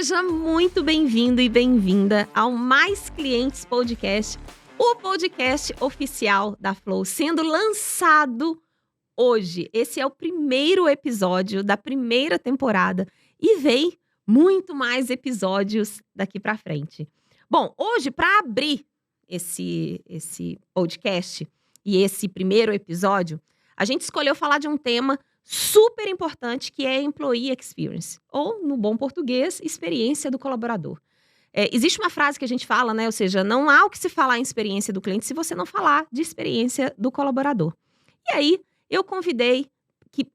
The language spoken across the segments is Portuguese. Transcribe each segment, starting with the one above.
Seja muito bem-vindo e bem-vinda ao Mais Clientes Podcast, o podcast oficial da Flow, sendo lançado hoje. Esse é o primeiro episódio da primeira temporada e vem muito mais episódios daqui para frente. Bom, hoje, para abrir esse podcast e esse primeiro episódio, a gente escolheu falar de um tema super importante, que é Employee Experience, ou, no bom português, experiência do colaborador. Existe uma frase que a gente fala, né? Ou seja, não há o que se falar em experiência do cliente se você não falar de experiência do colaborador. E aí, eu convidei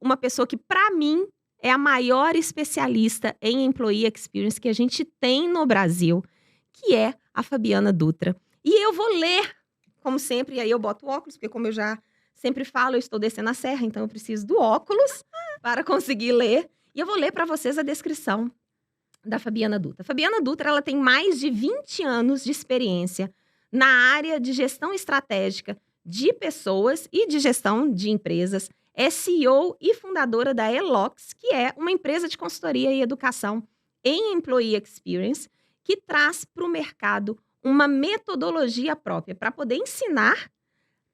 uma pessoa que, para mim, é a maior especialista em Employee Experience que a gente tem no Brasil, que é a Fabiana Dutra. E eu vou ler, como sempre, e aí eu boto o óculos, porque como eu já sempre falo, eu estou descendo a serra, então eu preciso do óculos para conseguir ler. E eu vou ler para vocês a descrição da Fabiana Dutra. Fabiana Dutra, ela tem mais de 20 anos de experiência na área de gestão estratégica de pessoas e de gestão de empresas. É CEO e fundadora da Elox, que é uma empresa de consultoria e educação em Employee Experience, que traz para o mercado uma metodologia própria para poder ensinar,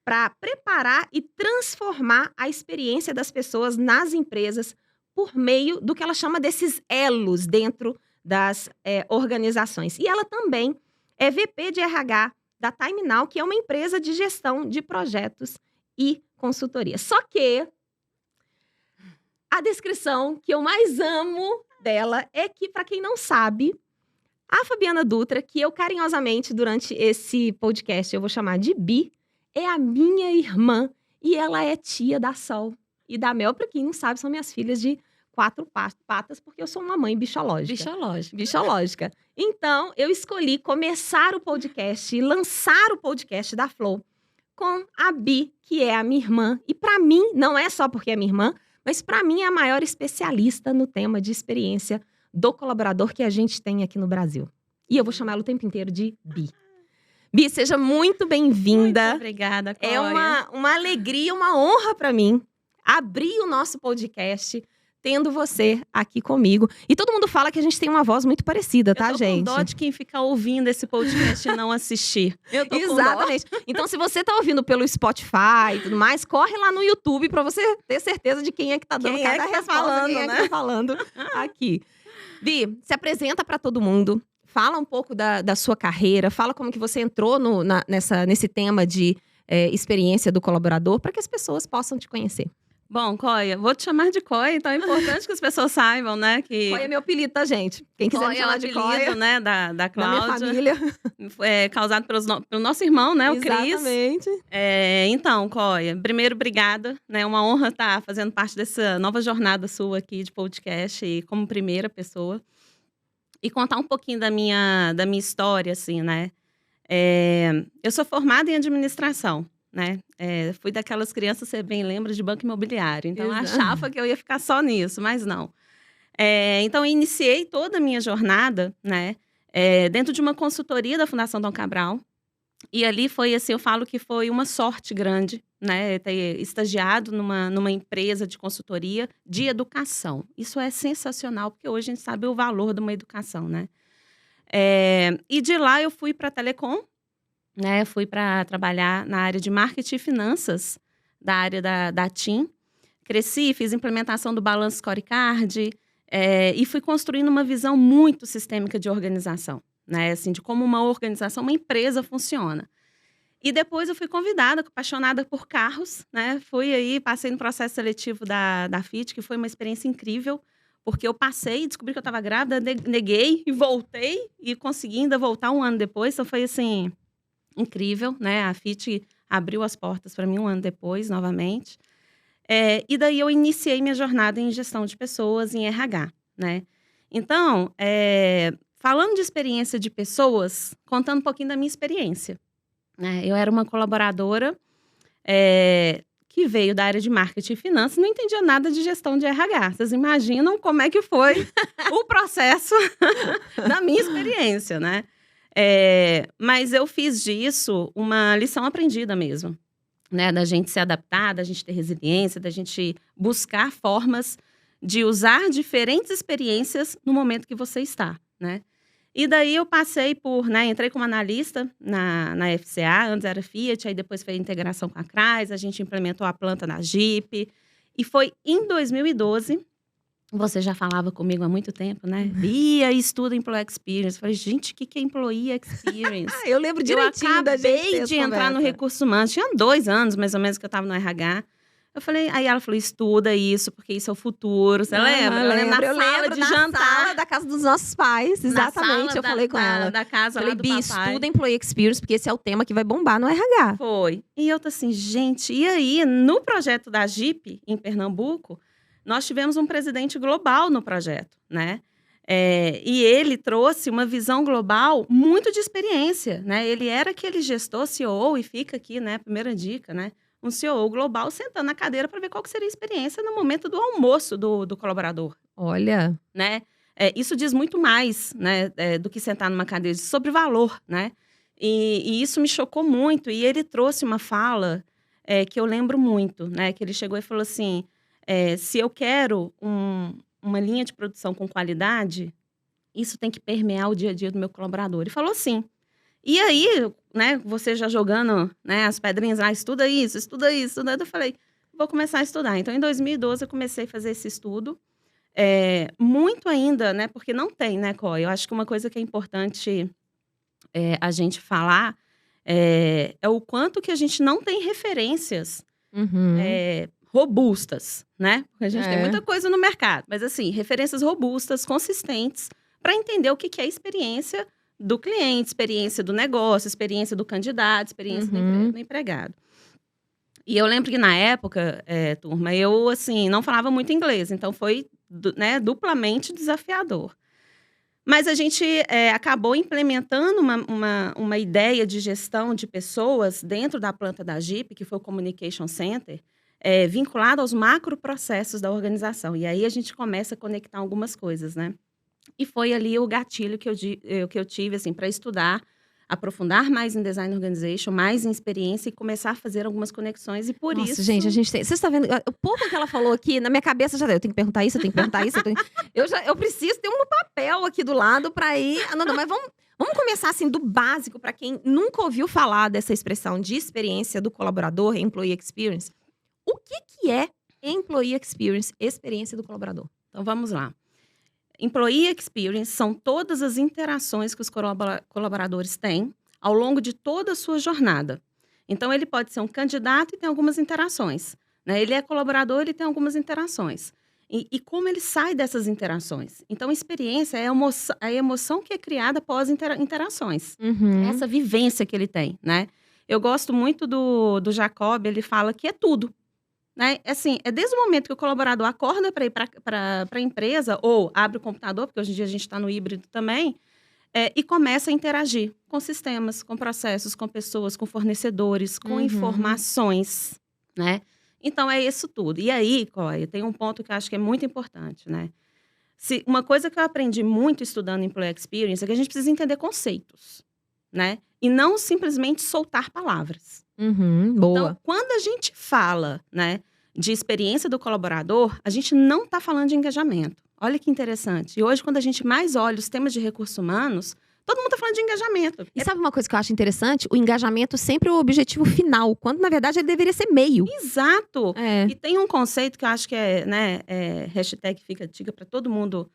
para preparar e transformar a experiência das pessoas nas empresas por meio do que ela chama desses elos dentro das organizações. E ela também é VP de RH da Time Now, que é uma empresa de gestão de projetos e consultoria. Só que a descrição que eu mais amo dela é que, para quem não sabe, a Fabiana Dutra, que eu carinhosamente, durante esse podcast, eu vou chamar de Bi, é a minha irmã e ela é tia da Sol e da Mel. Para quem não sabe, são minhas filhas de 4 patas, porque eu sou uma mãe bichológica. Bichológica. Então, eu escolhi começar o podcast e lançar o podcast da Flow com a Bi, que é a minha irmã. E para mim, não é só porque é minha irmã, mas para mim é a maior especialista no tema de experiência do colaborador que a gente tem aqui no Brasil. E eu vou chamar ela o tempo inteiro de Bi. Bi, seja muito bem-vinda. Muito obrigada, Coia. É uma alegria, uma honra para mim abrir o nosso podcast tendo você aqui comigo. E todo mundo fala que a gente tem uma voz muito parecida, tá, gente? Eu tô com dó de quem fica ouvindo esse podcast e não assistir. Eu tô Exatamente. Com dó. Então, se você tá ouvindo pelo Spotify e tudo mais, corre lá no YouTube para você ter certeza de quem é que tá dando cada resposta, falando, quem é que tá falando aqui. Bi, se apresenta para todo mundo. Fala um pouco da sua carreira, fala como que você entrou nesse tema de experiência do colaborador, para que as pessoas possam te conhecer. Bom, Coia, vou te chamar de Coia, então é importante que as pessoas saibam, né? Que Coia é meu apelido, tá, gente? Quem quiser me chamar de Coia, né, da Cláudia. Da minha família. É causado pelo nosso irmão, né, o Cris. Exatamente. Então, Coia, primeiro, obrigada. É uma honra estar fazendo parte dessa nova jornada sua aqui de podcast e como primeira pessoa. E contar um pouquinho da minha história, assim, né? Eu sou formada em administração, né? Fui daquelas crianças, você bem lembra, de banco imobiliário. Então, eu achava que eu ia ficar só nisso, mas não. Então, eu iniciei toda a minha jornada, né? Dentro de uma consultoria da Fundação Dom Cabral. E ali foi, assim, eu falo que foi uma sorte grande, né? Ter estagiado numa empresa de consultoria de educação. Isso é sensacional, porque hoje a gente sabe o valor de uma educação, né? E de lá eu fui para a Telecom, né? Fui para trabalhar na área de marketing e finanças, da área da TIM. Cresci, fiz implementação do Balance Scorecard, e fui construindo uma visão muito sistêmica de organização, né? Assim, de como uma organização, uma empresa funciona. E depois eu fui convidada, apaixonada por carros, né? Fui aí, passei no processo seletivo da Fiat, que foi uma experiência incrível, porque eu passei, descobri que eu estava grávida, neguei e voltei, e consegui ainda voltar um ano depois. Então foi, assim, incrível, né? A Fiat abriu as portas para mim um ano depois, novamente. E daí eu iniciei minha jornada em gestão de pessoas, em RH, né? Então, falando de experiência de pessoas, contando um pouquinho da minha experiência. Eu era uma colaboradora que veio da área de marketing e finanças, não entendia nada de gestão de RH. Vocês imaginam como é que foi o processo da minha experiência, né? Mas eu fiz disso uma lição aprendida mesmo, né? Da gente se adaptar, da gente ter resiliência, da gente buscar formas de usar diferentes experiências no momento que você está, né? E daí eu passei por, né, entrei como analista na FCA, antes era Fiat, aí depois foi a integração com a Chrysler, a gente implementou a planta na Jeep. E foi em 2012, você já falava comigo há muito tempo, né? Bia, estuda Employee Experience. Eu falei, gente, o que é Employee Experience? Eu lembro direitinho da gente ter Acabei essa de entrar no conversa. Recursos Humanos, tinha 2 anos mais ou menos que eu estava no RH. Eu falei, aí ela falou, estuda isso, porque isso é o futuro. Você lembra? Eu lembro lembro, na sala de na jantar. sala da casa dos nossos pais, Na exatamente, sala eu falei com ela. Da casa Falei, lá do Bia, papai. estuda Employee Experience, porque esse é o tema que vai bombar no RH. Foi. E eu tô assim, gente, e aí, no projeto da Jeep, em Pernambuco, nós tivemos um presidente global no projeto, né? E ele trouxe uma visão global muito de experiência, né? Ele era aquele gestor, CEO, e fica aqui, né? Primeira dica, né? Um CEO global sentando na cadeira para ver qual que seria a experiência no momento do almoço do colaborador, Olha, né? Isso diz muito mais, né? Do que sentar numa cadeira, sobre valor, né? E isso me chocou muito. E ele trouxe uma fala que eu lembro muito, né? Que ele chegou e falou assim, se eu quero uma linha de produção com qualidade, isso tem que permear o dia a dia do meu colaborador. Ele falou assim. E aí, né, você já jogando, né, as pedrinhas lá, estuda isso, estuda isso, estuda isso. Eu falei, vou começar a estudar. Então, em 2012, eu comecei a fazer esse estudo. Muito ainda, né, porque não tem, né, Coy? Eu acho que uma coisa que é importante a gente falar é o quanto que a gente não tem referências robustas, né? Porque a gente tem muita coisa no mercado, mas assim, referências robustas, consistentes, para entender o que é a experiência do cliente, experiência do negócio, experiência do candidato, experiência do empregado. E eu lembro que na época, turma, eu assim, não falava muito inglês, então foi duplamente desafiador. Mas a gente acabou implementando uma ideia de gestão de pessoas dentro da planta da Jeep, que foi o Communication Center, vinculado aos macroprocessos da organização. E aí a gente começa a conectar algumas coisas, né? E foi ali o gatilho que eu tive, assim, para estudar, aprofundar mais em Design Organization, mais em experiência e começar a fazer algumas conexões. E por nossa, isso... gente, a gente tem... Você está vendo? O pouco que ela falou aqui, na minha cabeça já deu. Eu tenho que perguntar isso, eu tenho que perguntar isso. Eu preciso ter um papel aqui do lado para ir... Não, mas vamos começar, assim, do básico, para quem nunca ouviu falar dessa expressão de experiência do colaborador, Employee Experience. O que é Employee Experience, experiência do colaborador? Então, vamos lá. Employee Experience são todas as interações que os colaboradores têm ao longo de toda a sua jornada. Então, ele pode ser um candidato e tem algumas interações, né? Ele é colaborador, ele tem algumas interações. E como ele sai dessas interações? Então, experiência é a emoção que é criada após interações. Essa vivência que ele tem, né? Eu gosto muito do Jacob, ele fala que é tudo. Né? Assim, desde o momento que o colaborador acorda para ir para a empresa, ou abre o computador, porque hoje em dia a gente está no híbrido também, e começa a interagir com sistemas, com processos, com pessoas, com fornecedores, com informações, né? Então, é isso tudo. E aí, Coy, tem um ponto que eu acho que é muito importante, né? Uma coisa que eu aprendi muito estudando Employee Experience é que a gente precisa entender conceitos, né? E não simplesmente soltar palavras. Boa. Então, quando a gente fala, né, de experiência do colaborador, a gente não está falando de engajamento. Olha que interessante. E hoje, quando a gente mais olha os temas de recursos humanos, todo mundo está falando de engajamento. E sabe uma coisa que eu acho interessante? O engajamento sempre é o objetivo final, quando na verdade ele deveria ser meio. Exato. E tem um conceito que eu acho que hashtag fica dica para todo mundo.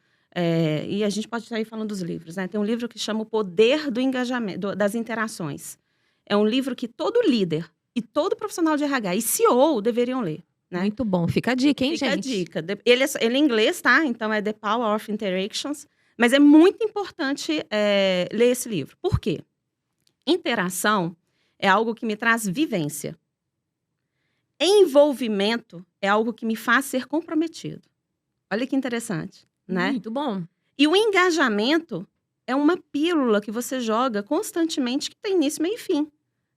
E a gente pode estar aí falando dos livros, né? Tem um livro que chama O Poder do Engajamento, das Interações. É um livro que todo líder e todo profissional de RH e CEO deveriam ler. Né? Muito bom. Fica a dica, hein, Fica gente? Fica a dica. Ele é em inglês, tá? Então, é The Power of Interactions. Mas é muito importante ler esse livro. Por quê? Interação é algo que me traz vivência. Envolvimento é algo que me faz ser comprometido. Olha que interessante, né? Muito bom. E o engajamento é uma pílula que você joga constantemente que tem início, meio e fim.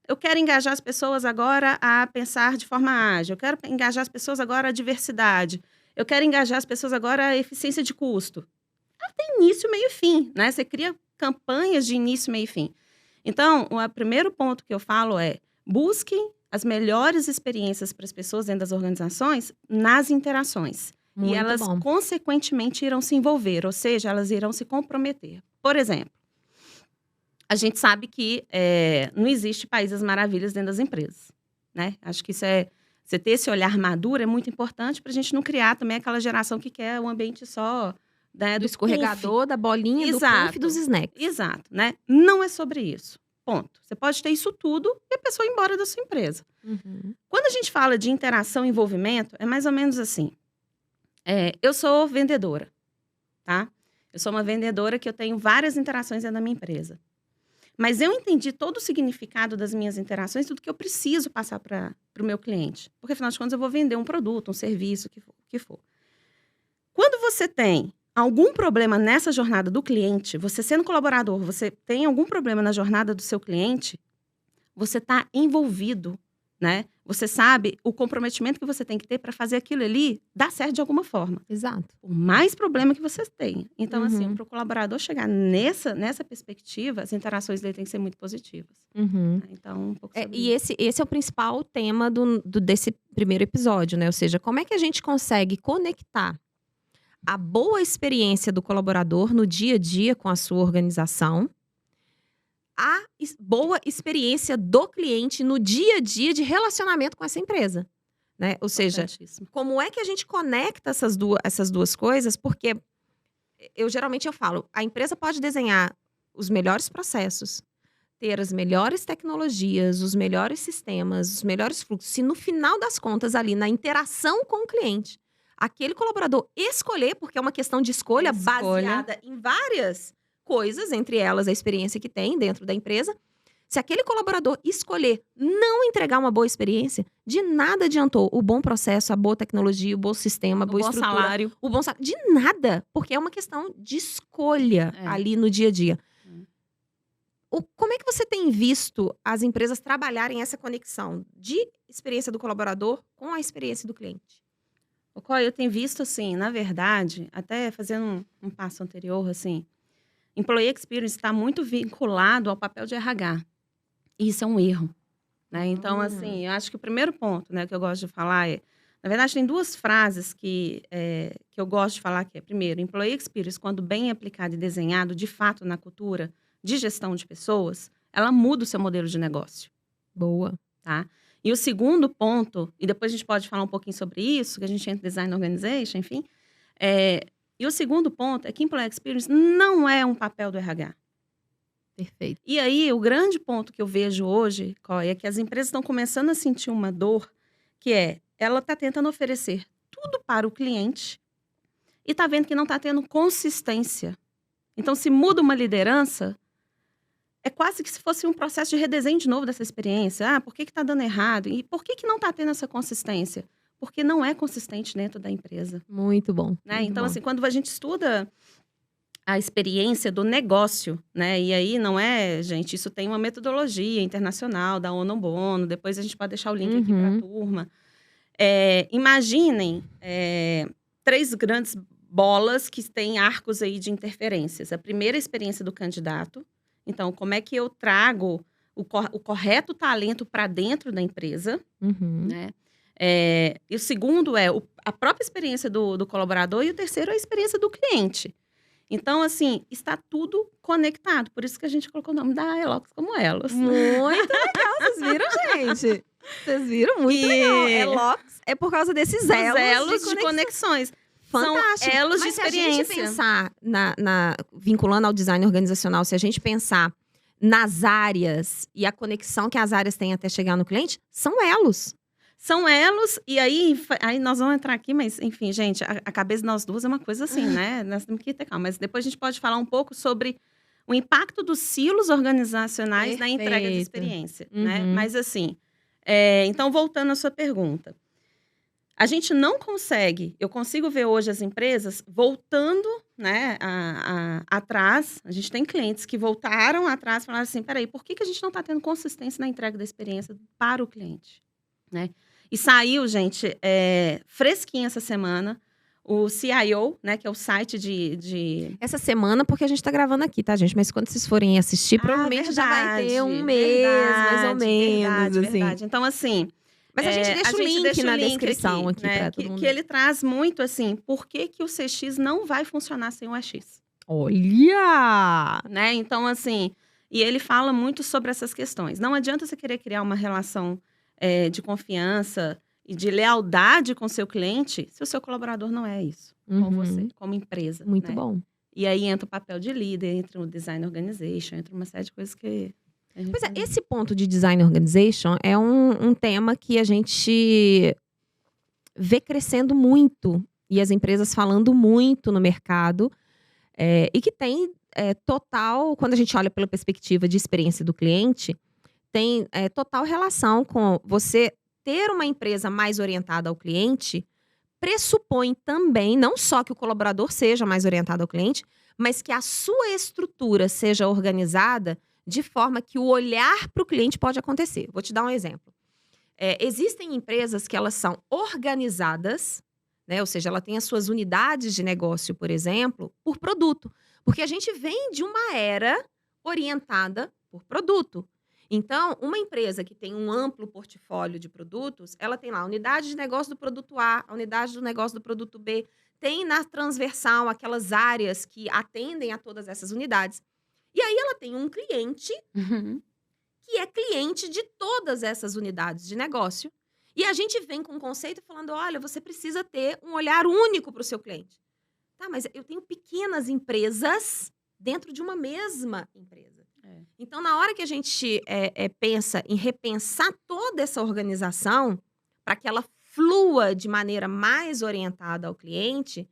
Eu quero engajar as pessoas agora a pensar de forma ágil. Eu quero engajar as pessoas agora a diversidade. Eu quero engajar as pessoas agora a eficiência de custo. Ela tem início, meio e fim, né? Você cria campanhas de início, meio e fim. Então, o primeiro ponto que eu falo é: busquem as melhores experiências para as pessoas dentro das organizações nas interações. Muito e elas, bom. consequentemente, irão se envolver, ou seja, elas irão se comprometer. Por exemplo, a gente sabe que não existe países maravilhas dentro das empresas, né? Acho que você ter esse olhar maduro é muito importante para a gente não criar também aquela geração que quer um ambiente só, né, Do escorregador, da bolinha, do Exato. puff, dos snacks. Exato, né? Não é sobre isso. Ponto. Você pode ter isso tudo e a pessoa ir embora da sua empresa. Quando a gente fala de interação e envolvimento, é mais ou menos assim. Eu sou vendedora, tá? Eu sou uma vendedora que eu tenho várias interações dentro da minha empresa. Mas eu entendi todo o significado das minhas interações, tudo que eu preciso passar para o meu cliente. Porque, afinal de contas, eu vou vender um produto, um serviço, o que for. Quando você tem algum problema nessa jornada do cliente, você sendo colaborador, você tem algum problema na jornada do seu cliente, você está envolvido, né? Você sabe o comprometimento que você tem que ter para fazer aquilo ali dar certo de alguma forma. Exato. Por mais problema que você tenha. Então, assim, para o colaborador chegar nessa perspectiva, as interações dele têm que ser muito positivas. Então, um pouco sobre E esse é o principal tema desse primeiro episódio, né? Ou seja, como é que a gente consegue conectar a boa experiência do colaborador no dia a dia com a sua organização, a boa experiência do cliente no dia a dia de relacionamento com essa empresa, né? Ou seja, como é que a gente conecta essas duas coisas? Porque geralmente eu falo, a empresa pode desenhar os melhores processos, ter as melhores tecnologias, os melhores sistemas, os melhores fluxos. Se no final das contas, ali na interação com o cliente, aquele colaborador escolher, porque é uma questão de escolha baseada em várias coisas, entre elas a experiência que tem dentro da empresa. Se aquele colaborador escolher não entregar uma boa experiência, de nada adiantou o bom processo, a boa tecnologia, o bom sistema, a boa estrutura, salário. o bom salário. De nada, porque é uma questão de escolha ali no dia a dia. Como é que você tem visto as empresas trabalharem essa conexão de experiência do colaborador com a experiência do cliente? Eu tenho visto, assim, na verdade, até fazendo um passo anterior, assim, Employee Experience está muito vinculado ao papel de RH. E isso é um erro, né? Então, assim, eu acho que o primeiro ponto, né, que eu gosto de falar na verdade, tem duas frases que eu gosto de falar, que é, primeiro, Employee Experience, quando bem aplicado e desenhado, de fato, na cultura de gestão de pessoas, ela muda o seu modelo de negócio. Boa. Tá? E o segundo ponto, e depois a gente pode falar um pouquinho sobre isso, que a gente entra em Design Organization, enfim. E o segundo ponto é que Employee Experience não é um papel do RH. Perfeito. E aí, o grande ponto que eu vejo hoje, é que as empresas estão começando a sentir uma dor, que ela está tentando oferecer tudo para o cliente e está vendo que não está tendo consistência. Então, se muda uma liderança, é quase que se fosse um processo de redesenho de novo dessa experiência. Por que está dando errado? E por que não está tendo essa consistência? Porque não é consistente dentro da empresa. Muito bom. Né? Muito então, bom. assim, quando a gente estuda a experiência do negócio, né? E aí não gente, isso tem uma metodologia internacional da ONU Bono, depois a gente pode deixar o link aqui para a turma. Imaginem 3 grandes bolas que têm arcos aí de interferências. A primeira, a experiência do candidato. Então, como é que eu trago o correto talento para dentro da empresa, né? E o segundo a própria experiência do colaborador, e o terceiro é a experiência do cliente. Então, assim, está tudo conectado. Por isso que a gente colocou o nome da Elox como Elos. Muito legal, vocês viram, gente? Vocês viram? Muito legal. Elox é por causa desses elos de conexões. Fantástico. São elos de Mas experiência. Se a gente pensar, vinculando ao design organizacional, se a gente pensar nas áreas e a conexão que as áreas têm até chegar no cliente, são elos. São elos, e aí nós vamos entrar aqui, mas enfim, gente, a cabeça de nós duas é uma coisa assim, né? Nós temos que ter calma. Mas depois a gente pode falar um pouco sobre o impacto dos silos organizacionais na entrega de experiência, né? Mas assim, então voltando à sua pergunta. A gente não consegue, eu consigo ver hoje as empresas voltando, né, atrás. A gente tem clientes que voltaram atrás e falaram assim, peraí, por que a gente não está tendo consistência na entrega da experiência para o cliente, né? E saiu, gente, fresquinho essa semana, o CIO, né, que é o site de... Essa semana, porque a gente tá gravando aqui, tá, gente? Mas quando vocês forem assistir, provavelmente já vai ter um mês, mais ou menos, assim. Verdade. Então, assim... Mas a gente deixa o link na descrição aqui, né, pra todo mundo. que ele traz muito, assim, por que o CX não vai funcionar sem o AX. Olha! né? Então, assim, e ele fala muito sobre essas questões. Não adianta você querer criar uma relação de confiança e de lealdade com o seu cliente se o seu colaborador não é isso, com você, como empresa, Muito né? bom. E aí entra o papel de líder, entra o design organization, entra uma série de coisas que a gente Pois é, vai ver. esse ponto de design organization é um tema que a gente vê crescendo muito e as empresas falando muito no mercado e que tem total, quando a gente olha pela perspectiva de experiência do cliente, tem total relação com você ter uma empresa mais orientada ao cliente, pressupõe também, não só que o colaborador seja mais orientado ao cliente, mas que a sua estrutura seja organizada de forma que o olhar para o cliente pode acontecer. Vou te dar um exemplo. Existem empresas que elas são organizadas, né? Ou seja, ela tem as suas unidades de negócio, por exemplo, por produto. Porque a gente vem de uma era orientada por produto. Então, uma empresa que tem um amplo portfólio de produtos, ela tem lá a unidade de negócio do produto A, a unidade do negócio do produto B, tem na transversal aquelas áreas que atendem a todas essas unidades. E aí ela tem um cliente que é cliente de todas essas unidades de negócio. E a gente vem com um conceito falando, olha, você precisa ter um olhar único para o seu cliente. Tá, mas eu tenho pequenas empresas dentro de uma mesma empresa. Então, na hora que a gente pensa em repensar toda essa organização para que ela flua de maneira mais orientada ao cliente,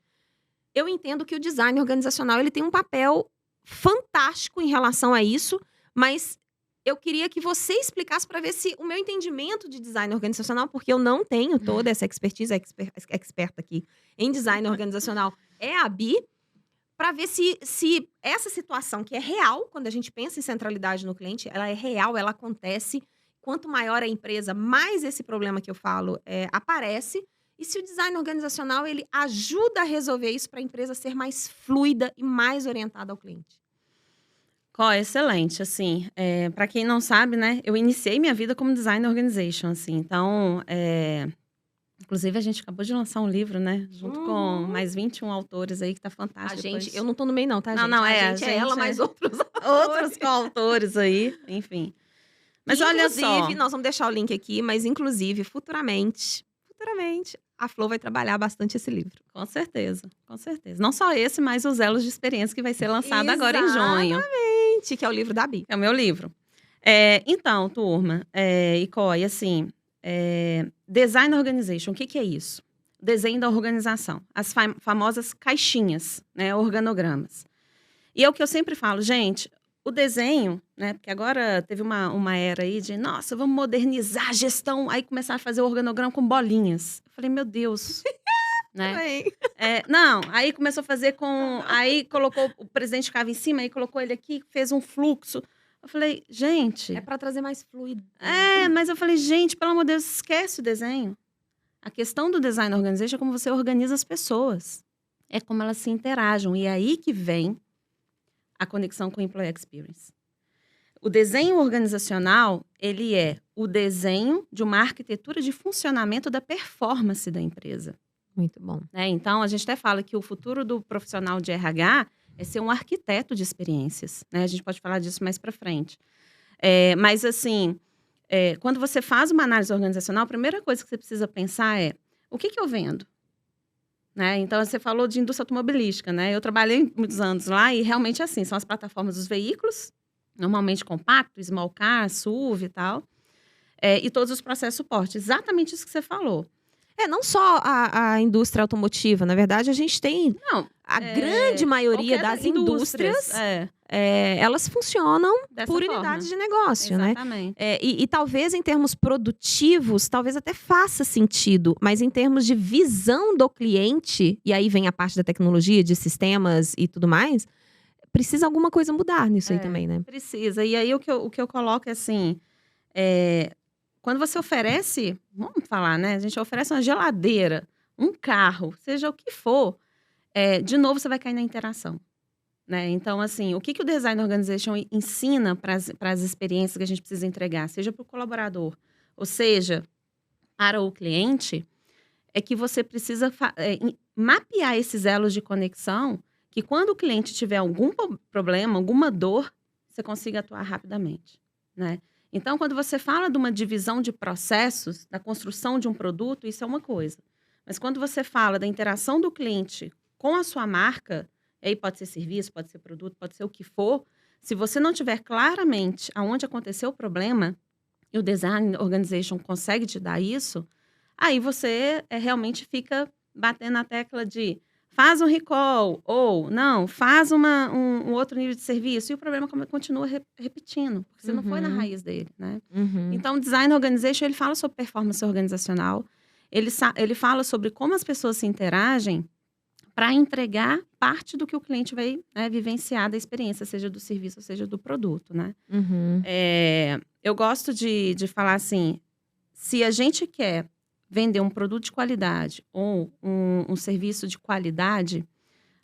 eu entendo que o design organizacional ele tem um papel fantástico em relação a isso, mas eu queria que você explicasse para ver se o meu entendimento de design organizacional, porque eu não tenho toda essa expertise, experta aqui em design organizacional, é a Bi, para ver se essa situação que é real, quando a gente pensa em centralidade no cliente, ela é real, ela acontece. Quanto maior a empresa, mais esse problema que eu falo aparece. E se o design organizacional ele ajuda a resolver isso para a empresa ser mais fluida e mais orientada ao cliente. Excelente, assim, para quem não sabe, né, eu iniciei minha vida como design organization, assim, então, inclusive a gente acabou de lançar um livro, né, junto com mais 21 autores aí, que tá fantástico. Gente, eu não tô no meio não, tá, gente? Não, a gente é ela, mas outros outros coautores aí, enfim. Mas olha só. Inclusive, nós vamos deixar o link aqui, mas inclusive, futuramente, a Flor vai trabalhar bastante esse livro. Com certeza, com certeza. Não só esse, mas os Elos de Experiência, que vai ser lançado agora em junho. Exatamente, que é o livro da Bi. É o meu livro. Então, turma, e assim, Design Organization, o que é isso? Desenho da organização. As famosas caixinhas, né, organogramas. E é o que eu sempre falo, gente, o desenho, né, porque agora teve uma era aí de, nossa, vamos modernizar a gestão, aí começaram a fazer o organograma com bolinhas. Eu falei, meu Deus, né? Não, aí começou a fazer aí colocou, o presidente ficava em cima, aí colocou ele aqui, fez um fluxo. Eu falei, gente... É para trazer mais fluido. Mas eu falei, gente, pelo amor de Deus, esquece o desenho. A questão do design organization é como você organiza as pessoas. É como elas se interagem. E é aí que vem a conexão com o Employee Experience. O desenho organizacional, ele é o desenho de uma arquitetura de funcionamento da performance da empresa. Muito bom. Então, a gente até fala que o futuro do profissional de RH é ser um arquiteto de experiências. Né? A gente pode falar disso mais para frente. Mas, assim, quando você faz uma análise organizacional, a primeira coisa que você precisa pensar é, o que eu vendo? Né? Então, você falou de indústria automobilística, né? Eu trabalhei muitos anos lá e realmente assim, são as plataformas dos veículos, normalmente compacto, small car, SUV e tal, e todos os processos de suporte. Exatamente isso que você falou. Não só a indústria automotiva, na verdade, a gente tem a grande maioria das indústrias, elas funcionam por unidades de negócio, exatamente. Né? E talvez em termos produtivos, talvez até faça sentido, mas em termos de visão do cliente, e aí vem a parte da tecnologia, de sistemas e tudo mais, precisa alguma coisa mudar nisso aí também, né? Precisa. E aí o que eu coloco é assim, quando você oferece, vamos falar, né? A gente oferece uma geladeira, um carro, seja o que for, de novo você vai cair na interação. Né? Então, assim, o que o Design Organization ensina para as experiências que a gente precisa entregar, seja para o colaborador, ou seja, para o cliente, é que você precisa mapear esses elos de conexão que quando o cliente tiver algum problema, alguma dor, você consiga atuar rapidamente, né? Então, quando você fala de uma divisão de processos, da construção de um produto, isso é uma coisa. Mas quando você fala da interação do cliente com a sua marca, aí pode ser serviço, pode ser produto, pode ser o que for, se você não tiver claramente aonde aconteceu o problema, e o design organization consegue te dar isso, aí você realmente fica batendo na tecla de faz um recall, ou não, faz um outro nível de serviço, e o problema continua repetindo, porque você não foi na raiz dele, né? Então, o design organization, ele fala sobre performance organizacional, ele fala sobre como as pessoas se interagem para entregar parte do que o cliente vai, né, vivenciar da experiência, seja do serviço, seja do produto, né? Eu gosto de falar assim, se a gente quer vender um produto de qualidade ou um serviço de qualidade,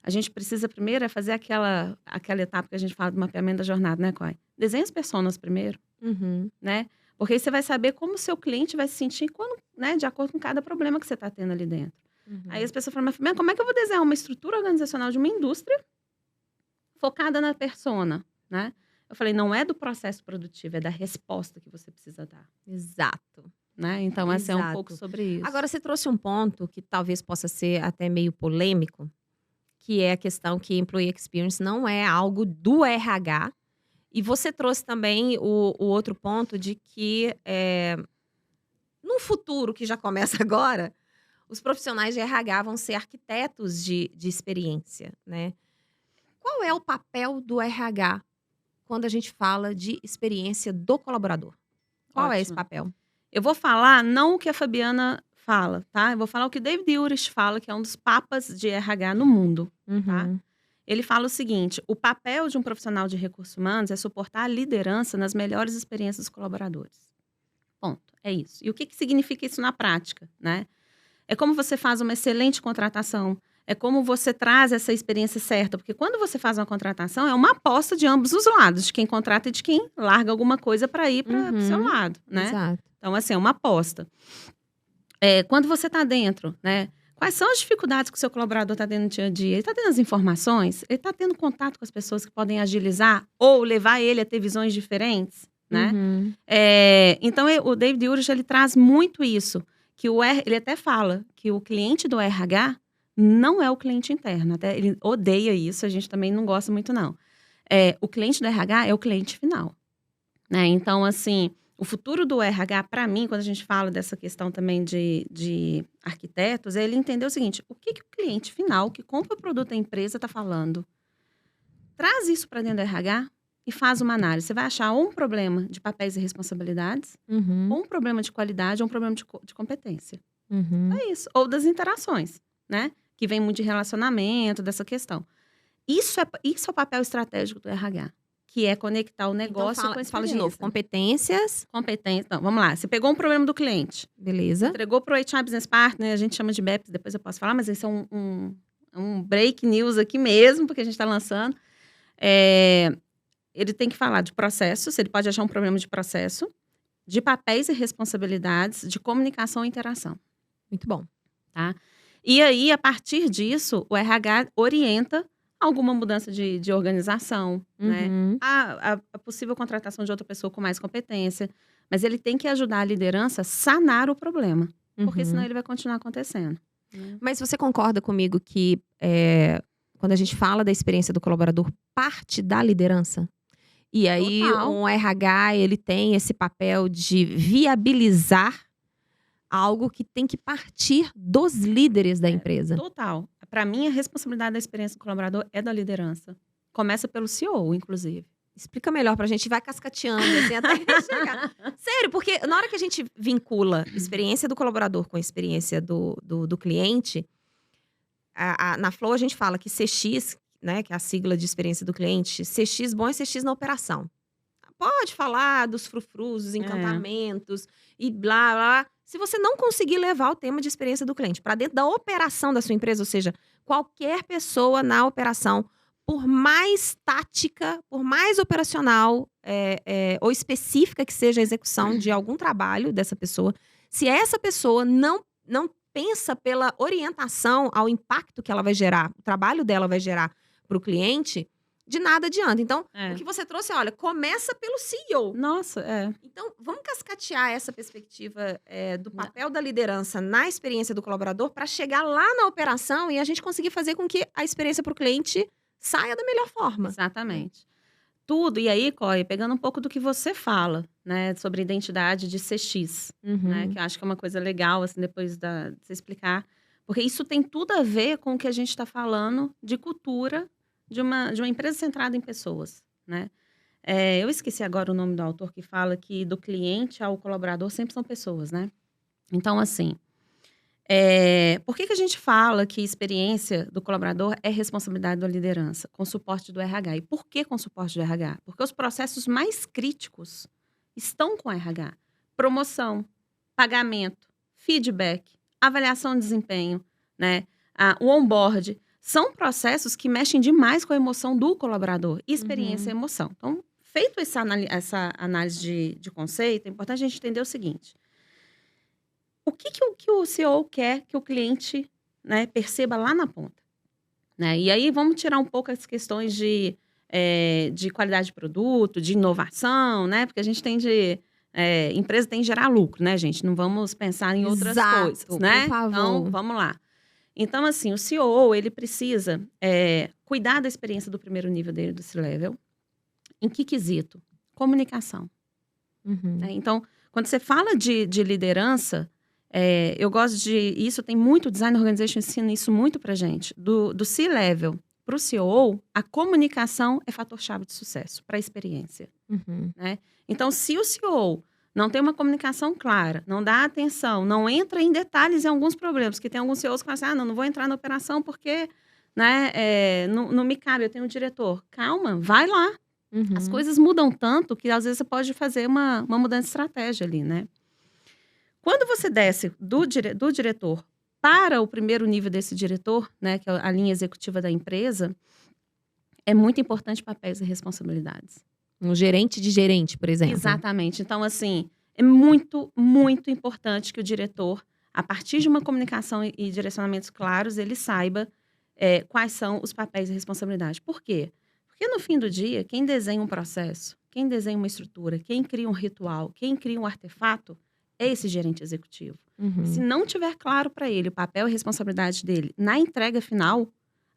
a gente precisa primeiro fazer aquela etapa que a gente fala do mapeamento da jornada, né, Coy? Desenha as personas primeiro, né? Porque aí você vai saber como o seu cliente vai se sentir quando, né, de acordo com cada problema que você está tendo ali dentro. Aí as pessoas falam, mas como é que eu vou desenhar uma estrutura organizacional de uma indústria focada na persona, né? Eu falei, não é do processo produtivo, é da resposta que você precisa dar. Exato. Né? Então, esse é um pouco sobre isso. Agora, você trouxe um ponto que talvez possa ser até meio polêmico, que é a questão que Employee Experience não é algo do RH. E você trouxe também o outro ponto de que, no futuro, que já começa agora, os profissionais de RH vão ser arquitetos de experiência, né? Qual é o papel do RH quando a gente fala de experiência do colaborador? Qual é esse papel? Eu vou falar não o que a Fabiana fala, tá? Eu vou falar o que David Urich fala, que é um dos papas de RH no mundo, tá? Ele fala o seguinte, o papel de um profissional de recursos humanos é suportar a liderança nas melhores experiências dos colaboradores. Ponto. É isso. E o que significa isso na prática, né? É como você faz uma excelente contratação, é como você traz essa experiência certa, porque quando você faz uma contratação, é uma aposta de ambos os lados, de quem contrata e de quem larga alguma coisa para ir para o seu lado, né? Exato. Então, assim, é uma aposta. Quando você está dentro, né? Quais são as dificuldades que o seu colaborador está tendo no dia a dia? Ele está tendo as informações? Ele está tendo contato com as pessoas que podem agilizar ou levar ele a ter visões diferentes, né? Então, o David Urich, ele traz muito isso. Que ele até fala que o cliente do RH não é o cliente interno. Até ele odeia isso, a gente também não gosta muito, não. O cliente do RH é o cliente final, né? Então, assim, o futuro do RH, para mim, quando a gente fala dessa questão também de arquitetos, é ele entender o seguinte, o que o cliente final, que compra o produto da empresa, está falando? Traz isso para dentro do RH e faz uma análise. Você vai achar ou um problema de papéis e responsabilidades, ou um problema de qualidade, ou um problema de competência. É isso. Ou das interações, né? Que vem muito de relacionamento, dessa questão. Isso é o papel estratégico do RH, que é conectar o negócio com a experiência. Fala de novo, competências. Não, vamos lá. Você pegou um problema do cliente. Beleza. Entregou para o HR Business Partner, a gente chama de BEPS, depois eu posso falar, mas esse é um break news aqui mesmo, porque a gente está lançando. Ele tem que falar de processos, ele pode achar um problema de processo, de papéis e responsabilidades, de comunicação e interação. Muito bom. Tá? E aí, a partir disso, o RH orienta alguma mudança de organização, né? A possível contratação de outra pessoa com mais competência. Mas ele tem que ajudar a liderança a sanar o problema. Porque senão ele vai continuar acontecendo. Mas você concorda comigo que quando a gente fala da experiência do colaborador, parte da liderança? E aí, um RH, ele tem esse papel de viabilizar algo que tem que partir dos líderes da empresa. Total. Para mim, a responsabilidade da experiência do colaborador é da liderança. Começa pelo CEO, inclusive. Explica melhor pra gente, vai cascateando, assim, até chegar. Sério, porque na hora que a gente vincula experiência do colaborador com a experiência do cliente, na Flow a gente fala que CX, né, que é a sigla de experiência do cliente, CX bom é CX na operação. Pode falar dos frufrus, dos encantamentos e blá, blá. Se você não conseguir levar o tema de experiência do cliente para dentro da operação da sua empresa, ou seja, qualquer pessoa na operação, por mais tática, por mais operacional ou específica que seja a execução de algum trabalho dessa pessoa, se essa pessoa não pensa pela orientação ao impacto que ela vai gerar, o trabalho dela vai gerar pro cliente, de nada adianta. Então, É. o que você trouxe, olha, começa pelo CEO. Nossa, Então, vamos cascatear essa perspectiva do papel da liderança na experiência do colaborador para chegar lá na operação e a gente conseguir fazer com que a experiência para o cliente saia da melhor forma. exatamente. Tudo, e aí, Coy, pegando um pouco do que você fala, né, sobre identidade de CX, né, que eu acho que é uma coisa legal, assim, depois de você explicar, porque isso tem tudo a ver com o que a gente está falando de cultura de uma empresa centrada em pessoas, né? Eu esqueci agora o nome do autor que fala que do cliente ao colaborador sempre são pessoas, né? Então, assim, por que a gente fala que experiência do colaborador é responsabilidade da liderança, com suporte do RH? E por que com suporte do RH? Porque os processos mais críticos estão com o RH. Promoção, pagamento, feedback, avaliação de desempenho, né? O onboard. São processos que mexem demais com a emoção do colaborador. E experiência é emoção. Então, feito essa análise de conceito, é importante a gente entender o seguinte. O que o CEO quer que o cliente, né, perceba lá na ponta? Né? E aí, vamos tirar um pouco as questões de qualidade de produto, de inovação, né? Porque a gente tem empresa tem que gerar lucro, né, gente? Não vamos pensar em outras coisas, né? Por favor. Então, vamos lá. Então, assim, o CEO, ele precisa cuidar da experiência do primeiro nível dele, do C-Level. Em que quesito? Comunicação. Né? Então, quando você fala de liderança, eu gosto de... Isso tem muito, Design Organization ensina isso muito pra gente. Do C-Level para o CEO, a comunicação é fator-chave de sucesso para a experiência. Né? Então, se o CEO não tem uma comunicação clara, não dá atenção, não entra em detalhes em alguns problemas, que tem alguns CEOs que falam assim, não vou entrar na operação porque, né, não me cabe, eu tenho um diretor. Calma, vai lá. As coisas mudam tanto que às vezes você pode fazer uma mudança de estratégia ali, né? Quando você desce do diretor para o primeiro nível desse diretor, né, que é a linha executiva da empresa, é muito importante papéis e responsabilidades. Um gerente de gerente, por exemplo. Exatamente. Então, assim, é muito, muito importante que o diretor, a partir de uma comunicação e direcionamentos claros, ele saiba quais são os papéis e responsabilidades. Por quê? Porque, no fim do dia, quem desenha um processo, quem desenha uma estrutura, quem cria um ritual, quem cria um artefato, é esse gerente executivo. Se não tiver claro para ele o papel e responsabilidade dele na entrega final,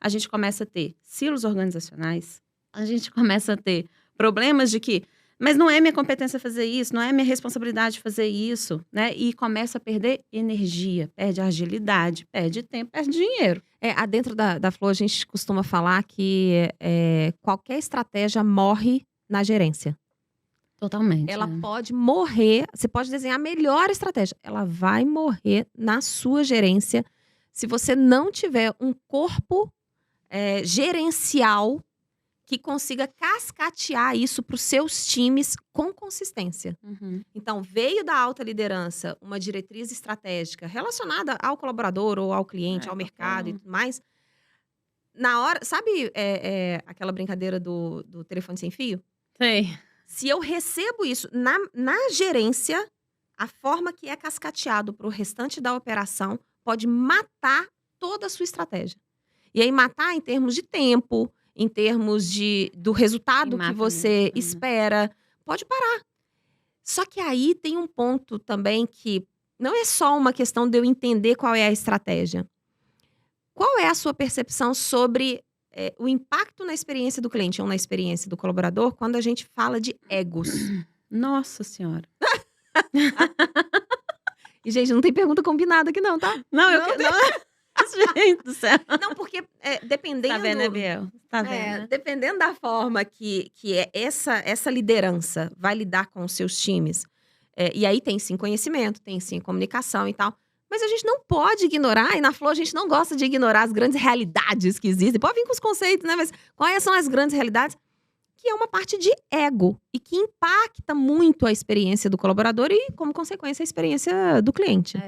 a gente começa a ter silos organizacionais, a gente começa a ter problemas de que, mas não é minha competência fazer isso, não é minha responsabilidade fazer isso, né? E começa a perder energia, perde agilidade, perde tempo, perde dinheiro. Dentro da Flow, a gente costuma falar que qualquer estratégia morre na gerência. Totalmente. Ela pode morrer, você pode desenhar a melhor estratégia, ela vai morrer na sua gerência se você não tiver um corpo gerencial que consiga cascatear isso para os seus times com consistência. Então, veio da alta liderança uma diretriz estratégica relacionada ao colaborador ou ao cliente, ao mercado e tudo mais. Na hora, sabe aquela brincadeira do telefone sem fio? Sei. Se eu recebo isso na gerência, a forma que é cascateado para o restante da operação pode matar toda a sua estratégia. E aí, matar em termos de tempo, em termos do resultado que você espera, pode parar. Só que aí tem um ponto também que não é só uma questão de eu entender qual é a estratégia. Qual é a sua percepção sobre o impacto na experiência do cliente ou na experiência do colaborador quando a gente fala de egos? Nossa Senhora. E, gente, não tem pergunta combinada aqui não, tá? Não. Gente do céu. Não, porque dependendo... Tá vendo, né, Biel? Tá vendo, né? Dependendo da forma que essa liderança vai lidar com os seus times, e aí tem sim conhecimento, tem sim comunicação e tal, mas a gente não pode ignorar, e na Flow a gente não gosta de ignorar as grandes realidades que existem. Pode vir com os conceitos, né? Mas quais são as grandes realidades? Que é uma parte de ego e que impacta muito a experiência do colaborador e, como consequência, a experiência do cliente.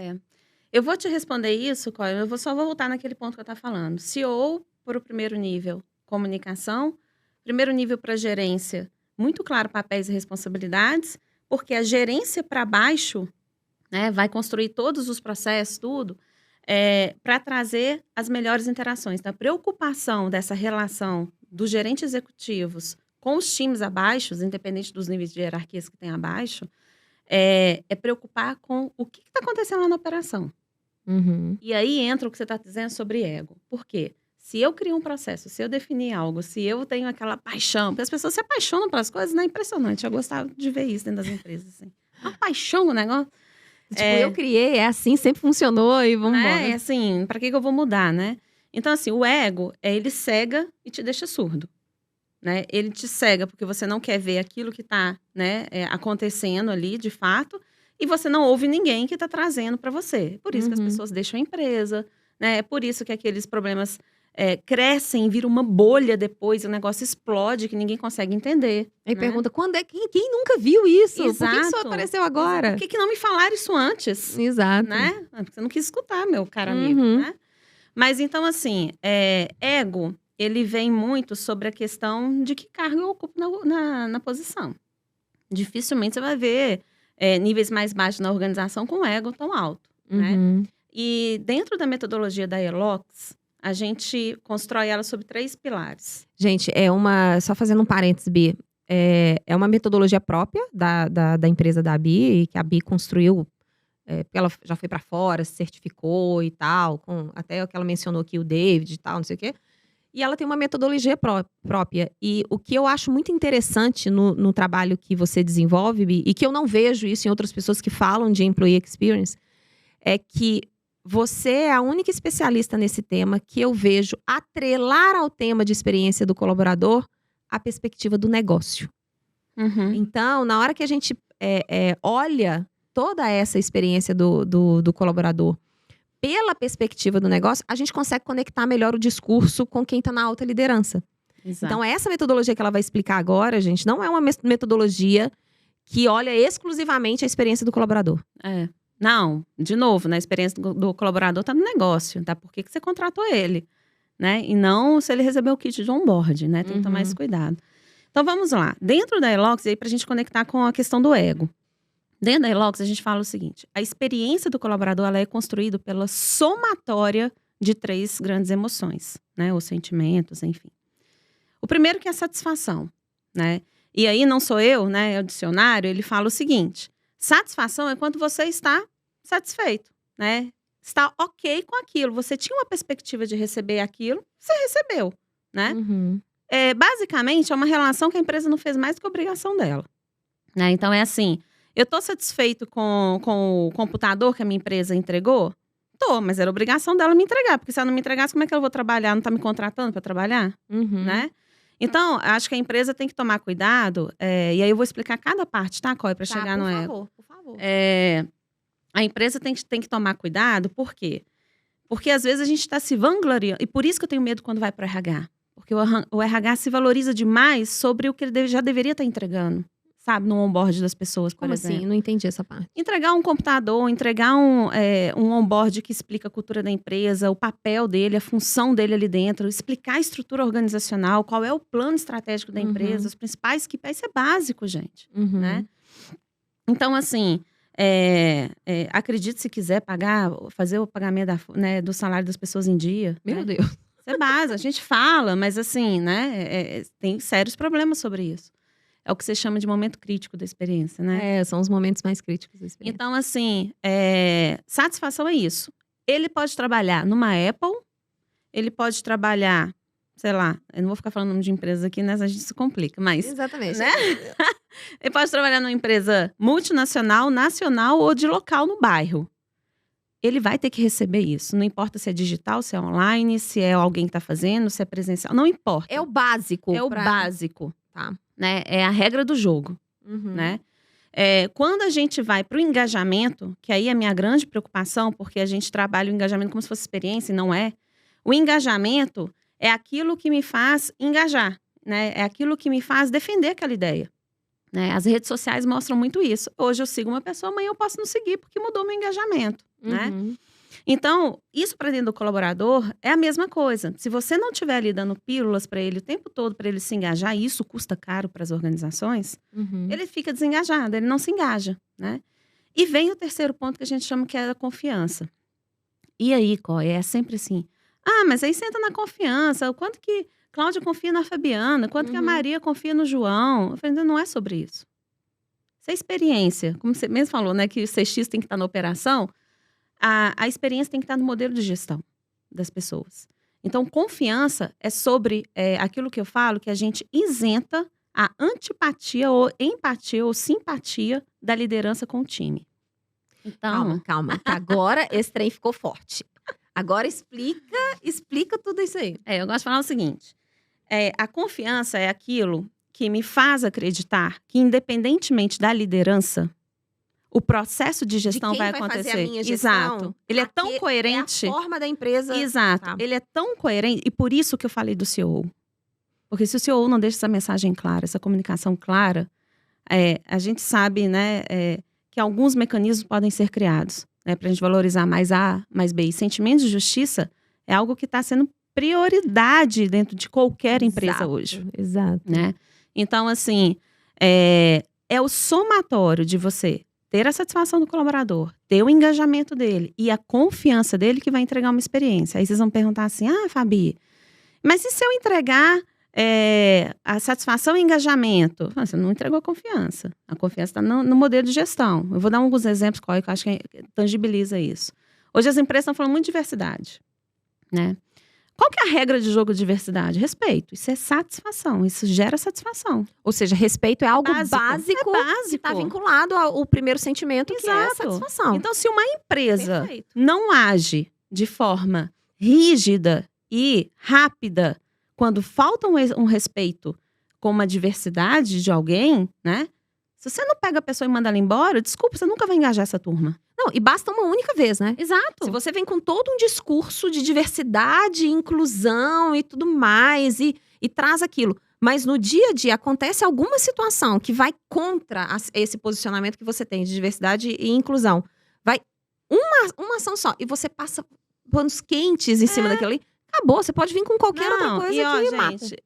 Eu vou te responder isso, Coy, eu só vou voltar naquele ponto que eu estava falando. CEO para o primeiro nível, comunicação. Primeiro nível para gerência, muito claro papéis e responsabilidades, porque a gerência para baixo, né, vai construir todos os processos, tudo. para trazer as melhores interações. Então, a preocupação dessa relação dos gerentes executivos com os times abaixo, independente dos níveis de hierarquias que tem abaixo, é preocupar com o que está acontecendo lá na operação. Uhum. E aí entra o que você está dizendo sobre ego. Por quê? Se eu crio um processo, se eu definir algo, se eu tenho aquela paixão, porque as pessoas se apaixonam pelas coisas, né? É impressionante. Eu gostava de ver isso dentro das empresas. Assim. Uma paixão no negócio. Tipo, eu criei, é assim, sempre funcionou e vamos embora. É assim, pra que eu vou mudar, né? Então, assim, o ego, ele cega e te deixa surdo. Né? Ele te cega porque você não quer ver aquilo que tá, né, acontecendo ali, de fato, e você não ouve ninguém que tá trazendo para você. Por isso que as pessoas deixam a empresa, né? É por isso que aqueles problemas crescem, viram uma bolha depois, o negócio explode, que ninguém consegue entender. Aí né? pergunta, quando é quem nunca viu isso? Por que isso Exato. apareceu agora? Por que não me falaram isso antes? Exato. Né? Você não quis escutar, meu caro amigo, né? Mas então, assim, ego, ele vem muito sobre a questão de que cargo eu ocupo na posição. Dificilmente você vai ver níveis mais baixos na organização com ego tão alto, né? E dentro da metodologia da ELOX, a gente constrói ela sobre 3 pilares. Gente, só fazendo um parênteses, Bi, é uma metodologia própria da empresa da Bi, e que a Bi construiu, porque ela já foi para fora, se certificou e tal, até o que ela mencionou aqui, o David e tal, não sei o quê. E ela tem uma metodologia própria. E o que eu acho muito interessante no trabalho que você desenvolve, Bi, e que eu não vejo isso em outras pessoas que falam de Employee Experience, é que você é a única especialista nesse tema que eu vejo atrelar ao tema de experiência do colaborador a perspectiva do negócio. Então, na hora que a gente olha toda essa experiência do colaborador pela perspectiva do negócio, a gente consegue conectar melhor o discurso com quem está na alta liderança. Exato. Então, essa metodologia que ela vai explicar agora, gente, não é uma metodologia que olha exclusivamente a experiência do colaborador. Não, de novo, na experiência do colaborador está no negócio, tá? Por que você contratou ele, né? E não se ele recebeu o kit de onboard, né? Tem que tomar esse cuidado. Então, vamos lá. Dentro da ELOX, aí para a gente conectar com a questão do ego. Dentro da ELOX, a gente fala o seguinte, a experiência do colaborador, ela é construída pela somatória de 3 grandes emoções, né? Os sentimentos, enfim. O primeiro que é a satisfação, né? E aí, não sou eu, né? É o dicionário, ele fala o seguinte, satisfação é quando você está satisfeito, né? Está ok com aquilo. Você tinha uma perspectiva de receber aquilo, você recebeu, né? Basicamente, é uma relação que a empresa não fez mais do que a obrigação dela. Né? Então, é assim, eu tô satisfeito com o computador que a minha empresa entregou? Tô, mas era obrigação dela me entregar. Porque se ela não me entregasse, como é que eu vou trabalhar? Não tá me contratando para trabalhar? Né? Então, acho que a empresa tem que tomar cuidado. E aí eu vou explicar cada parte, tá, Coy? Para chegar no ego. Por favor. A empresa tem que tomar cuidado, por quê? Porque às vezes a gente está se vangloriando. E por isso que eu tenho medo quando vai para o RH. Porque o RH se valoriza demais sobre o que ele já deveria estar entregando. Sabe, no onboard das pessoas, por exemplo. Assim? Não entendi essa parte. Entregar um computador, entregar um onboard que explica a cultura da empresa, o papel dele, a função dele ali dentro, explicar a estrutura organizacional, qual é o plano estratégico da empresa, os principais KPIs, isso é básico, gente. Né? Então, assim, acredite se quiser fazer o pagamento do salário das pessoas em dia. Meu Deus. Isso é básico, a gente fala, mas assim, né, tem sérios problemas sobre isso. É o que você chama de momento crítico da experiência, né? São os momentos mais críticos da experiência. Então, assim, satisfação é isso. Ele pode trabalhar numa Apple, ele pode trabalhar, sei lá, eu não vou ficar falando nome de empresas aqui, né? A gente se complica, mas... Exatamente. Né? Ele pode trabalhar numa empresa multinacional, nacional ou de local no bairro. Ele vai ter que receber isso. Não importa se é digital, se é online, se é alguém que está fazendo, se é presencial. Não importa. É o básico. É o básico. Tá. Né? É a regra do jogo. Né? Quando a gente vai para o engajamento, que aí é a minha grande preocupação, porque a gente trabalha o engajamento como se fosse experiência e não é. O engajamento é aquilo que me faz engajar. Né? É aquilo que me faz defender aquela ideia. Né? As redes sociais mostram muito isso. Hoje eu sigo uma pessoa, amanhã eu posso não seguir, porque mudou meu engajamento. Né? Então, isso para dentro do colaborador é a mesma coisa. Se você não estiver ali dando pílulas para ele o tempo todo para ele se engajar, e isso custa caro para as organizações, ele fica desengajado, ele não se engaja. Né? E vem o terceiro ponto que a gente chama que é a confiança. E aí, Coy, é sempre assim, mas aí você entra na confiança, o quanto que Cláudia confia na Fabiana, quanto que a Maria confia no João. Eu falei, não é sobre isso. Isso é experiência. Como você mesmo falou, né, que o CX tem que estar na operação, a experiência tem que estar no modelo de gestão das pessoas. Então, confiança é sobre aquilo que eu falo, que a gente isenta a antipatia ou empatia ou simpatia da liderança com o time. Então, Calma, que agora esse trem ficou forte. Agora explica tudo isso aí. eu gosto de falar o seguinte, a confiança é aquilo que me faz acreditar que, independentemente da liderança, o processo de gestão vai acontecer. Fazer a minha gestão, exato. Ele é tão coerente. É a forma da empresa. Exato. Tá. Ele é tão coerente. E por isso que eu falei do CEO. Porque se o CEO não deixa essa mensagem clara, essa comunicação clara, a gente sabe, né, que alguns mecanismos podem ser criados, né, para a gente valorizar mais A, mais B. E sentimento de justiça é algo que está sendo prioridade dentro de qualquer empresa hoje. Exato. Né? Então, assim, é o somatório de você ter a satisfação do colaborador, ter o engajamento dele e a confiança dele que vai entregar uma experiência. Aí vocês vão perguntar assim, Fabi, mas e se eu entregar a satisfação e engajamento? Você não entregou a confiança. A confiança está no modelo de gestão. Eu vou dar alguns exemplos, que eu acho que tangibiliza isso. Hoje as empresas estão falando muito de diversidade, né? Qual que é a regra de jogo de diversidade? Respeito. Isso é satisfação. Isso gera satisfação. Ou seja, respeito é algo básico. É básico. Que está vinculado ao primeiro sentimento, que é a satisfação. Então, se uma empresa não age de forma rígida e rápida, quando falta um respeito com uma diversidade de alguém, né? Se você não pega a pessoa e manda ela embora, desculpa, você nunca vai engajar essa turma. Não, e basta uma única vez, né? Exato. Se você vem com todo um discurso de diversidade, inclusão e tudo mais, e traz aquilo, mas no dia a dia acontece alguma situação que vai contra esse posicionamento que você tem de diversidade e inclusão. Vai uma ação só, e você passa panos quentes em cima daquilo ali, acabou, você pode vir com qualquer outra coisa que mata. Gente,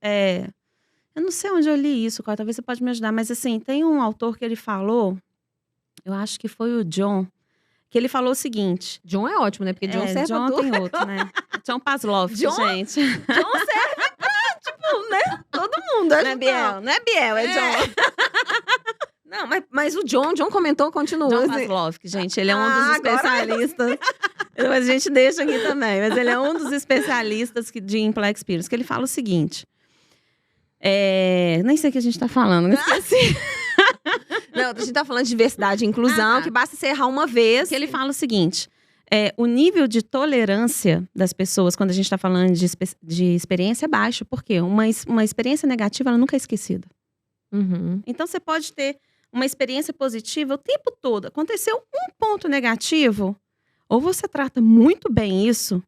eu não sei onde eu li isso, talvez você pode me ajudar, mas assim, tem um autor que ele falou, eu acho que foi o John, que ele falou o seguinte. John é ótimo, né? Porque John serve John tem outro, né? John Pavlov, gente. John serve pra, tipo, né? Todo mundo. Não é Biel, não é Biel, é John. Não, mas o John comentou, continua. John Pavlov, gente, ele é um dos especialistas. Mas a gente deixa aqui também. Mas ele é um dos especialistas de Employee Experience, que ele fala o seguinte. Nem sei o que a gente tá falando, não esqueci. Não, a gente tá falando de diversidade e inclusão, que basta você errar uma vez. Que ele fala o seguinte, o nível de tolerância das pessoas, quando a gente tá falando de experiência, é baixo. Por quê? Uma experiência negativa, ela nunca é esquecida. Então, você pode ter uma experiência positiva o tempo todo. Aconteceu um ponto negativo, ou você trata muito bem isso,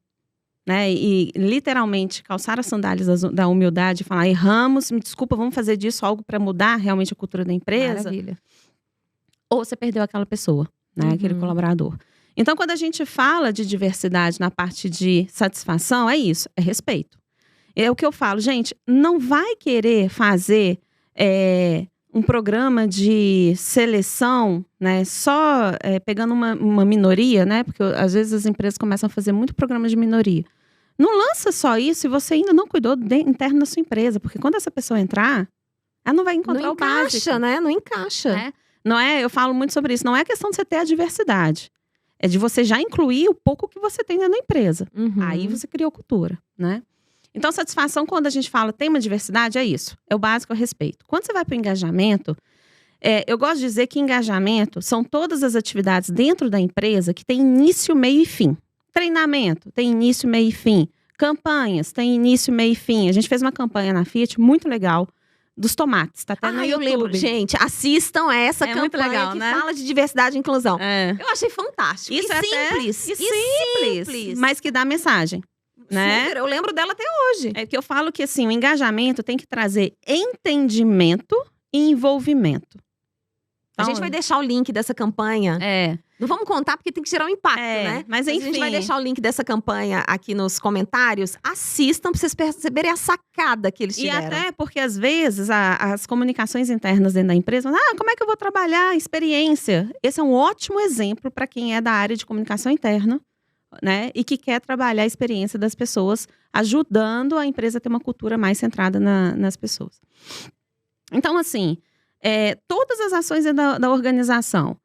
né? E literalmente calçar as sandálias da humildade e falar, erramos, me desculpa, vamos fazer disso algo para mudar realmente a cultura da empresa. Maravilha. Ou você perdeu aquela pessoa, né? Aquele colaborador. Então, quando a gente fala de diversidade na parte de satisfação, é isso, é respeito. É o que eu falo, gente, não vai querer fazer um programa de seleção, né? Só pegando uma minoria, né? Porque às vezes as empresas começam a fazer muito programa de minoria. Não lança só isso se você ainda não cuidou interno da sua empresa. Porque quando essa pessoa entrar, ela não vai encontrar o básico. Né? Não encaixa. Não é, eu falo muito sobre isso, não é questão de você ter a diversidade. É de você já incluir o pouco que você tem dentro da empresa. Aí você criou cultura, né? Então, satisfação, quando a gente fala tem uma diversidade, é isso. É o básico, é o respeito. Quando você vai para o engajamento, eu gosto de dizer que engajamento são todas as atividades dentro da empresa que tem início, meio e fim. Treinamento tem início, meio e fim. Campanhas tem início, meio e fim. A gente fez uma campanha na Fiat muito legal dos tomates, tá até no YouTube. Eu lembro. Gente, assistam essa campanha muito legal, que né? fala de diversidade e inclusão. Eu achei fantástico. Isso simples. Simples, mas que dá mensagem. Né? Super, eu lembro dela até hoje. É que eu falo que assim, o engajamento tem que trazer entendimento e envolvimento. Então, a gente vai deixar o link dessa campanha. Não vamos contar porque tem que gerar um impacto, né? Mas enfim. A gente vai deixar o link dessa campanha aqui nos comentários. Assistam pra vocês perceberem a sacada que eles tiveram. E até porque, às vezes, as comunicações internas dentro da empresa, como é que eu vou trabalhar experiência? Esse é um ótimo exemplo para quem é da área de comunicação interna né? E que quer trabalhar a experiência das pessoas, ajudando a empresa a ter uma cultura mais centrada nas pessoas. Então, assim, todas as ações da organização,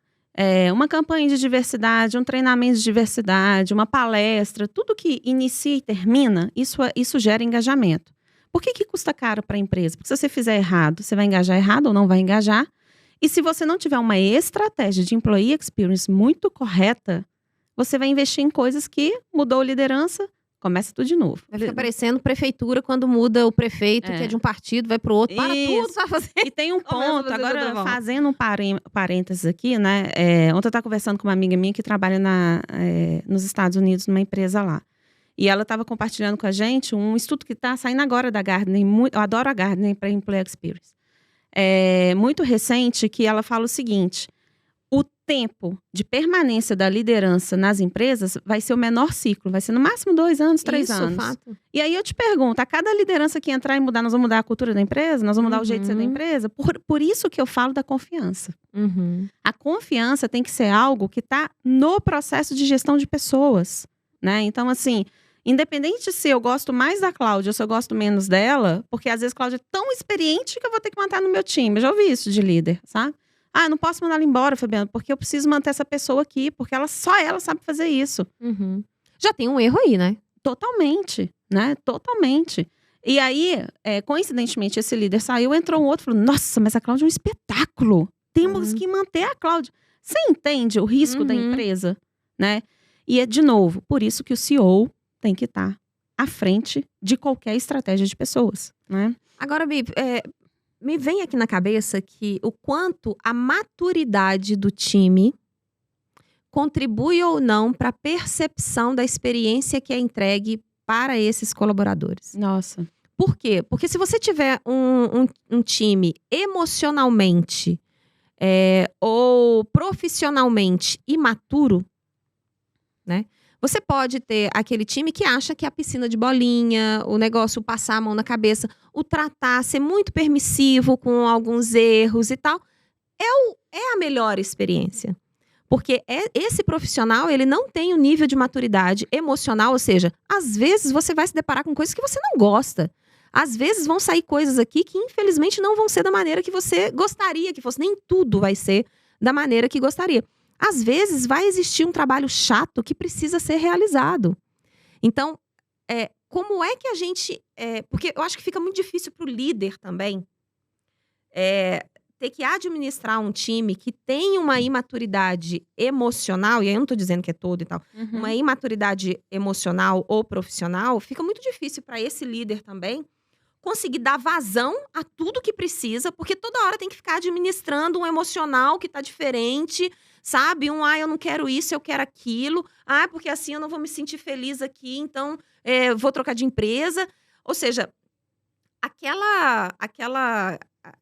uma campanha de diversidade, um treinamento de diversidade, uma palestra, tudo que inicia e termina, isso gera engajamento. Por que custa caro para a empresa? Porque se você fizer errado, você vai engajar errado ou não vai engajar. E se você não tiver uma estratégia de employee experience muito correta, você vai investir em coisas que mudou a liderança, começa tudo de novo. Vai ficar parecendo prefeitura quando muda o prefeito, que é de um partido, vai para o outro, para tudo, vai fazer. E tem um ponto, agora fazendo um parênteses aqui, né? Ontem eu estava conversando com uma amiga minha que trabalha nos Estados Unidos, numa empresa lá. E ela estava compartilhando com a gente um estudo que está saindo agora da Gartner. Eu adoro a Gartner para Employee Experience. Muito recente, que ela fala o seguinte: o tempo de permanência da liderança nas empresas vai ser o menor ciclo, vai ser no máximo 2 anos, 3 anos. Fato. E aí eu te pergunto, a cada liderança que entrar e mudar, nós vamos mudar a cultura da empresa? Nós vamos mudar o jeito de ser da empresa? Por isso que eu falo da confiança. A confiança tem que ser algo que está no processo de gestão de pessoas, né? Então, assim, independente se eu gosto mais da Cláudia ou se eu gosto menos dela, porque às vezes a Cláudia é tão experiente que eu vou ter que manter no meu time. Eu já ouvi isso de líder, sabe? Eu não posso mandar ela embora, Fabiana, porque eu preciso manter essa pessoa aqui, porque só ela sabe fazer isso. Já tem um erro aí, né? Totalmente, né? Totalmente. E aí, coincidentemente, esse líder saiu, entrou um outro e falou: nossa, mas a Cláudia é um espetáculo. Temos que manter a Cláudia. Você entende o risco da empresa, né? E de novo, por isso que o CEO tem que estar à frente de qualquer estratégia de pessoas, né? Agora, Bi, me vem aqui na cabeça que o quanto a maturidade do time contribui ou não para a percepção da experiência que é entregue para esses colaboradores. Nossa. Por quê? Porque se você tiver um time emocionalmente ou profissionalmente imaturo, né? Você pode ter aquele time que acha que é a piscina de bolinha, o negócio passar a mão na cabeça, o tratar, ser muito permissivo com alguns erros e tal, é a melhor experiência. Porque esse profissional, ele não tem o nível de maturidade emocional, ou seja, às vezes você vai se deparar com coisas que você não gosta. Às vezes vão sair coisas aqui que infelizmente não vão ser da maneira que você gostaria que fosse. Nem tudo vai ser da maneira que gostaria. Às vezes vai existir um trabalho chato que precisa ser realizado. Então, como é que a gente... porque eu acho que fica muito difícil para o líder também ter que administrar um time que tem uma imaturidade emocional, e aí eu não estou dizendo que é todo e tal, uma imaturidade emocional ou profissional, fica muito difícil para esse líder também conseguir dar vazão a tudo que precisa, porque toda hora tem que ficar administrando um emocional que está diferente, sabe? Eu não quero isso, eu quero aquilo. Porque assim eu não vou me sentir feliz aqui, então vou trocar de empresa. Ou seja, aquela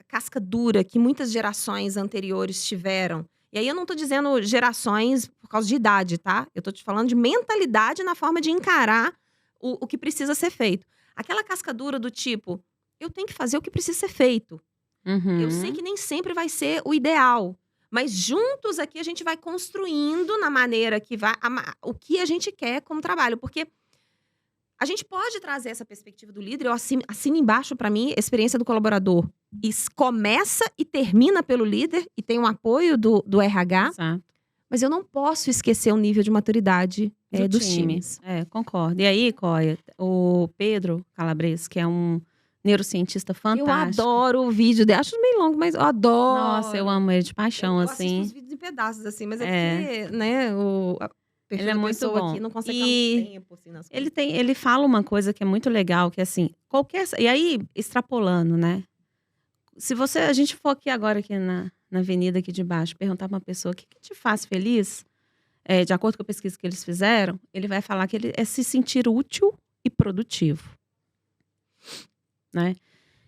casca dura que muitas gerações anteriores tiveram. E aí eu não tô dizendo gerações por causa de idade, tá? Eu tô te falando de mentalidade na forma de encarar o que precisa ser feito. Aquela casca dura do tipo, eu tenho que fazer o que precisa ser feito. Eu sei que nem sempre vai ser o ideal. Mas juntos aqui a gente vai construindo na maneira que vai... o que a gente quer como trabalho. Porque a gente pode trazer essa perspectiva do líder. Eu assino embaixo, para mim, a experiência do colaborador. Começa e termina pelo líder. E tem um apoio do RH. Exato. Mas eu não posso esquecer o nível de maturidade dos times. Concordo. E aí, Coia, o Pedro Calabres, que é um neurocientista fantástico. Eu adoro o vídeo dele. Acho meio longo, mas eu adoro. Nossa, eu amo ele de paixão, eu assim. Eu assisto os vídeos em pedaços, assim. Mas porque, né, ele é muito bom. Aqui não consegue ficar muito tempo, assim, ele fala uma coisa que é muito legal, que é assim, e aí, extrapolando, né? Se a gente for aqui agora, aqui na avenida aqui de baixo, perguntar pra uma pessoa o que te faz feliz, de acordo com a pesquisa que eles fizeram, ele vai falar que ele é se sentir útil e produtivo. Né?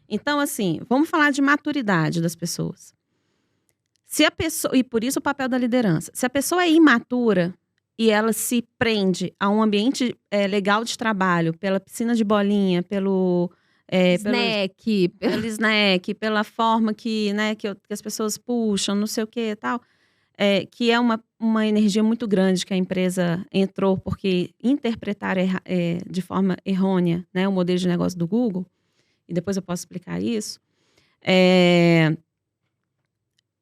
Então, assim, vamos falar de maturidade das pessoas. E por isso o papel da liderança. Se a pessoa é imatura e ela se prende a um ambiente legal de trabalho, pela piscina de bolinha, pelo snack, pela forma que as pessoas puxam, não sei o que e tal, que é uma energia muito grande que a empresa entrou porque interpretaram de forma errônea, né, o modelo de negócio do Google, e depois eu posso explicar isso.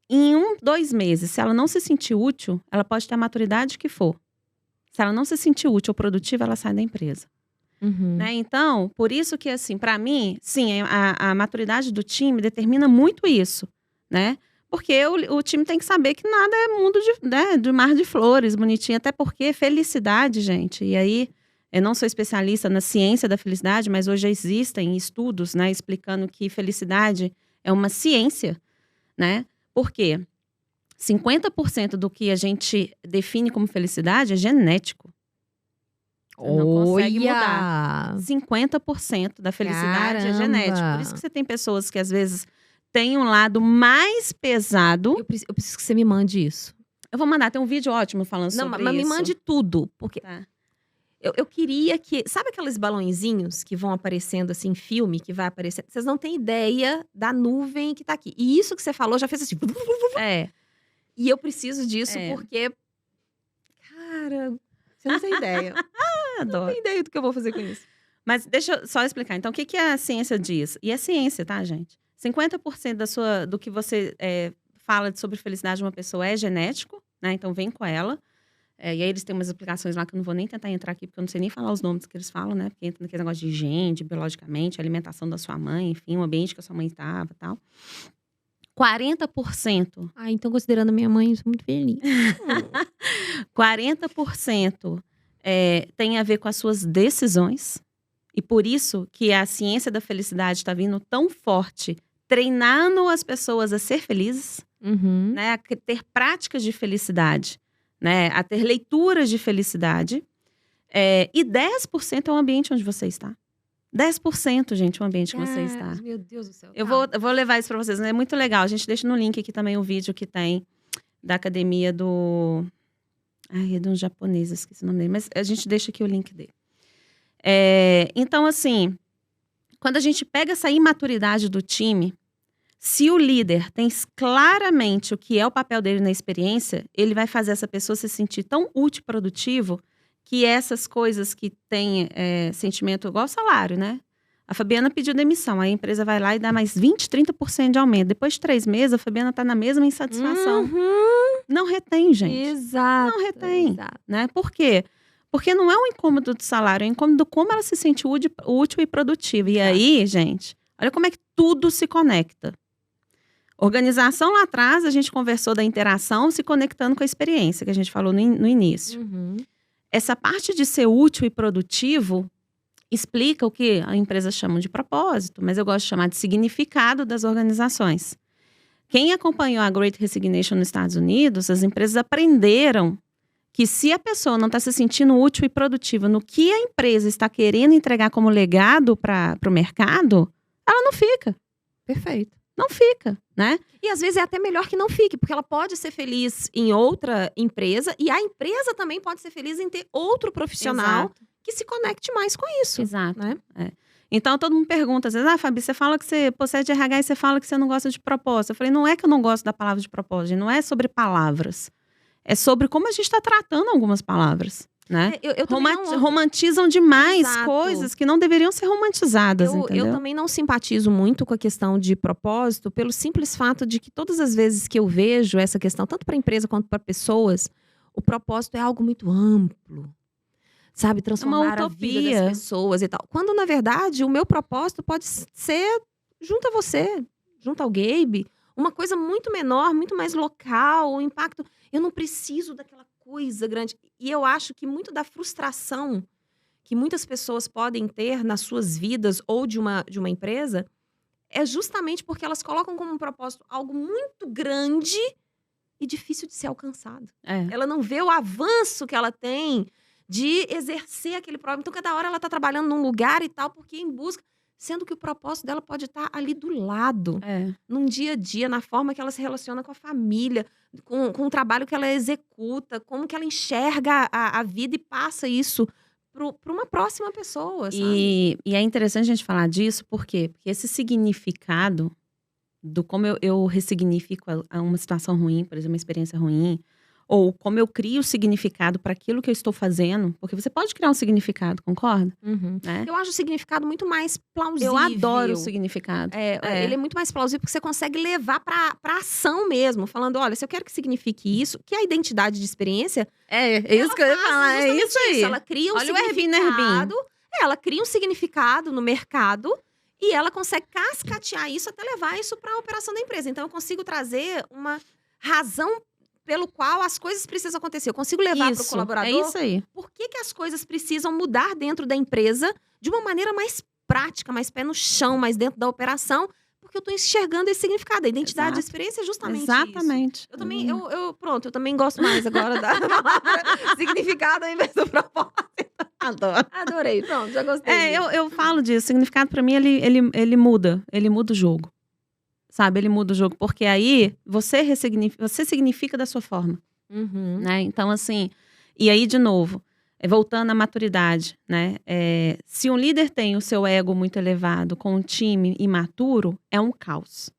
Em 2 meses, se ela não se sentir útil, ela pode ter a maturidade que for. Se ela não se sentir útil ou produtiva, ela sai da empresa. Né? Então, por isso que, assim, para mim, sim, a maturidade do time determina muito isso, né? Porque o time tem que saber que nada é mundo de mar de flores, bonitinho. Até porque felicidade, gente, e aí eu não sou especialista na ciência da felicidade, mas hoje existem estudos, né, explicando que felicidade é uma ciência, né? Por quê? 50% do que a gente define como felicidade é genético. Você não consegue mudar. 50% da felicidade é genético. Por isso que você tem pessoas que, às vezes, têm um lado mais pesado. Eu preciso que você me mande isso. Eu vou mandar, tem um vídeo ótimo falando sobre isso. Mas me mande tudo. Porque eu queria que... Sabe aqueles balõezinhos que vão aparecendo, assim, em filme, que vai aparecendo? Vocês não têm ideia da nuvem que tá aqui. E isso que você falou já fez assim... E eu preciso disso porque... Cara, você não tem ideia. Adoro. Não tem ideia do que eu vou fazer com isso. Mas deixa eu só explicar. Então, o que a ciência diz? E é ciência, tá, gente? 50% do que você fala sobre felicidade de uma pessoa é genético, né? Então, vem com ela. E aí, eles têm umas explicações lá que eu não vou nem tentar entrar aqui, porque eu não sei nem falar os nomes que eles falam, né? Porque entra naquele negócio de higiene, de biologicamente, alimentação da sua mãe, enfim, o ambiente que a sua mãe estava e tal. 40%. Então, considerando a minha mãe, eu sou muito feliz. 40% tem a ver com as suas decisões. E por isso que a ciência da felicidade está vindo tão forte, treinando as pessoas a ser felizes, né, a ter práticas de felicidade, né, a ter leituras de felicidade. E 10% é o ambiente onde você está. 10%, gente, o ambiente que você está. Meu Deus do céu. Eu vou levar isso para vocês, né? É muito legal. A gente deixa no link aqui também o vídeo que tem da academia do... é de um japonês, esqueci o nome dele. Mas a gente deixa aqui o link dele. Então, assim, quando a gente pega essa imaturidade do time, se o líder tem claramente o que é o papel dele na experiência, ele vai fazer essa pessoa se sentir tão útil e produtivo que essas coisas que têm sentimento igual salário, né? A Fabiana pediu demissão, aí a empresa vai lá e dá mais 20%, 30% de aumento. Depois de 3 meses, a Fabiana está na mesma insatisfação. Não retém, gente. Exato. Não retém, né? Por quê? Porque não é um incômodo do salário, é um incômodo como ela se sente útil e produtiva. E aí, gente, olha como é que tudo se conecta. Organização lá atrás, a gente conversou da interação se conectando com a experiência, que a gente falou no início. Essa parte de ser útil e produtivo explica o que a empresa chama de propósito, mas eu gosto de chamar de significado das organizações. Quem acompanhou a Great Resignation nos Estados Unidos, as empresas aprenderam que se a pessoa não está se sentindo útil e produtiva no que a empresa está querendo entregar como legado para o mercado, ela não fica. Perfeito. Não fica, né? E às vezes é até melhor que não fique, porque ela pode ser feliz em outra empresa e a empresa também pode ser feliz em ter outro profissional que se conecte mais com isso. Exato. Né? Então, todo mundo pergunta, às vezes, Fabi, você fala que você é de RH e você fala que você não gosta de propósito. Eu falei, não é que eu não gosto da palavra de propósito, não é sobre palavras. É sobre como a gente está tratando algumas palavras, né? Romantizam demais coisas que não deveriam ser romantizadas, entendeu? Eu também não simpatizo muito com a questão de propósito, pelo simples fato de que todas as vezes que eu vejo essa questão, tanto para empresa quanto para pessoas, o propósito é algo muito amplo. Sabe, transformar a vida das pessoas e tal. Quando, na verdade, o meu propósito pode ser junto a você, junto ao Gabe, uma coisa muito menor, muito mais local, o impacto. Eu não preciso daquela coisa grande. E eu acho que muito da frustração que muitas pessoas podem ter nas suas vidas ou de uma empresa é justamente porque elas colocam como um propósito algo muito grande e difícil de ser alcançado. Ela não vê o avanço que ela tem de exercer aquele propósito. Então, cada hora ela está trabalhando num lugar e tal, porque em busca... Sendo que o propósito dela pode estar ali do lado, num dia a dia, na forma que ela se relaciona com a família, com o trabalho que ela executa, como que ela enxerga a vida e passa isso para uma próxima pessoa, sabe? E é interessante a gente falar disso, por quê? Porque esse significado, do como eu ressignifico uma situação ruim, por exemplo, uma experiência ruim, ou como eu crio significado para aquilo que eu estou fazendo, porque você pode criar um significado, concorda? Né? Eu acho o significado muito mais plausível. Eu adoro o significado. Ele é muito mais plausível porque você consegue levar pra ação mesmo. Falando, olha, se eu quero que signifique isso, que a identidade de experiência… É isso que eu ia falar, é isso aí. Ela cria um Olha significado. Ela cria um significado no mercado e ela consegue cascatear isso até levar isso para a operação da empresa. Então, eu consigo trazer uma razão pelo qual as coisas precisam acontecer. Eu consigo levar para o colaborador… É isso aí. Por que as coisas precisam mudar dentro da empresa de uma maneira mais prática, mais pé no chão, mais dentro da operação, porque eu estou enxergando esse significado. A identidade de experiência é justamente Exatamente. isso. Eu também, eu também gosto mais agora da palavra significado ao invés do propósito. Adoro. Adorei, pronto, já gostei. Eu falo disso. Significado pra mim, ele muda o jogo. Sabe, ele muda o jogo, porque aí você significa da sua forma. Né? Então, assim, e aí, de novo, voltando à maturidade, né? Se um líder tem o seu ego muito elevado com um time imaturo, é um caos.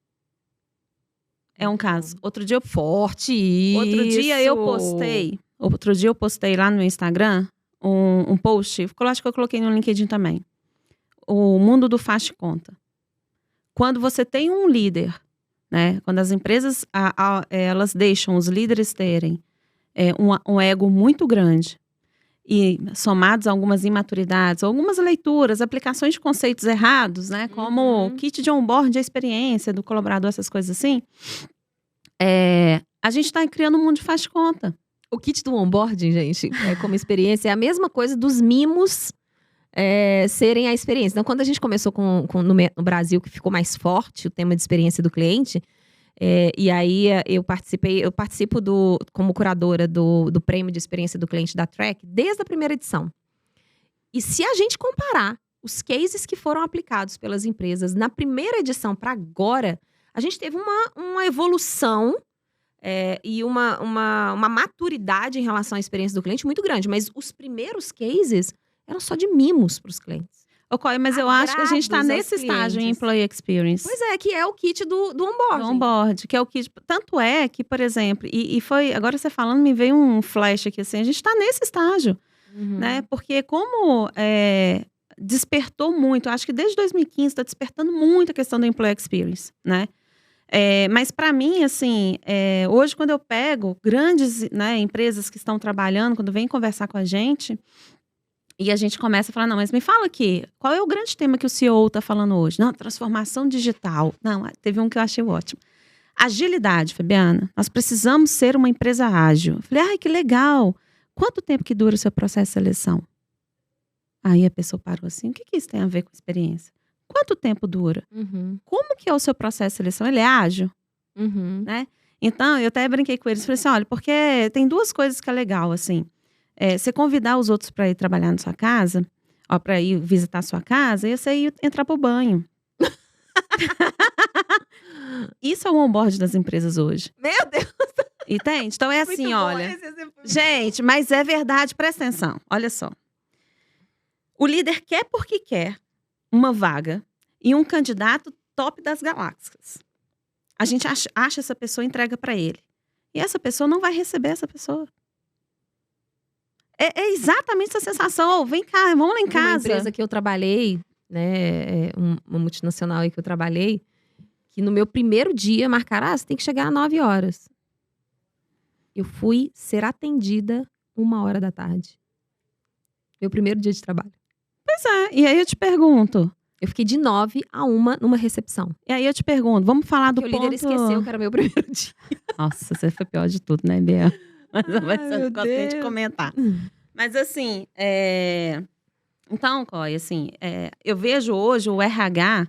É um caos. Outro dia eu postei lá no Instagram um post, acho que eu coloquei no LinkedIn também. O mundo do faz conta. Quando você tem um líder, né? Quando as empresas elas deixam os líderes terem um ego muito grande e somados a algumas imaturidades, algumas leituras, aplicações de conceitos errados, né? Como o kit de onboard de experiência do colaborador, essas coisas assim, a gente está criando um mundo de faz conta. O kit do onboarding, gente, como experiência, é a mesma coisa dos mimos serem a experiência. Então, quando a gente começou no Brasil, que ficou mais forte o tema de experiência do cliente, e aí eu participo como curadora do prêmio de experiência do cliente da Track desde a primeira edição. E se a gente comparar os cases que foram aplicados pelas empresas na primeira edição para agora, a gente teve uma evolução e uma maturidade em relação à experiência do cliente muito grande. Mas os primeiros cases eram só de mimos para os clientes. Mas eu acho que a gente está nesse estágio em Employee Experience. Pois é, que é o kit do onboarding. Do onboard, que é o kit. Tanto é que, por exemplo, e foi. Agora você falando, me veio um flash aqui assim, a gente está nesse estágio. Né? Porque como despertou muito, acho que desde 2015 está despertando muito a questão do Employee Experience, né? Mas para mim, assim, hoje quando eu pego grandes, né, empresas que estão trabalhando, quando vêm conversar com a gente, e a gente começa a falar, não, mas me fala aqui, qual é o grande tema que o CEO está falando hoje? Não, transformação digital. Não, teve um que eu achei ótimo. Agilidade, Fabiana. Nós precisamos ser uma empresa ágil. Eu falei, ai, que legal. Quanto tempo que dura o seu processo de seleção? Aí a pessoa parou assim, o que isso tem a ver com experiência? Quanto tempo dura? Como que é o seu processo de seleção? Ele é ágil? Né? Então, eu até brinquei com eles. Falei assim, olha, porque tem duas coisas que é legal, assim. Você convidar os outros para ir trabalhar na sua casa, para ir visitar a sua casa, e você ir entrar pro banho. Isso é o onboard das empresas hoje. Meu Deus! Entende? Então é assim, olha. Gente, mas é verdade, presta atenção. Olha só. O líder quer porque quer uma vaga e um candidato top das galáxias. A gente acha essa pessoa e entrega para ele. E essa pessoa não vai receber essa pessoa. É exatamente essa sensação. Vem cá, vamos lá em casa. Uma empresa que eu trabalhei, né, uma multinacional aí que eu trabalhei, que no meu primeiro dia marcaram, você tem que chegar às 9 horas. Eu fui ser atendida 1h da tarde. Meu primeiro dia de trabalho. Pois é, e aí eu te pergunto. Eu fiquei de 9 a 1 numa recepção. E aí eu te pergunto, vamos falar do ponto… o líder esqueceu que era meu primeiro dia. Nossa, você foi pior de tudo, né, Bia? Mas eu gostei de comentar. Mas assim, então, Coy, assim, eu vejo hoje o RH,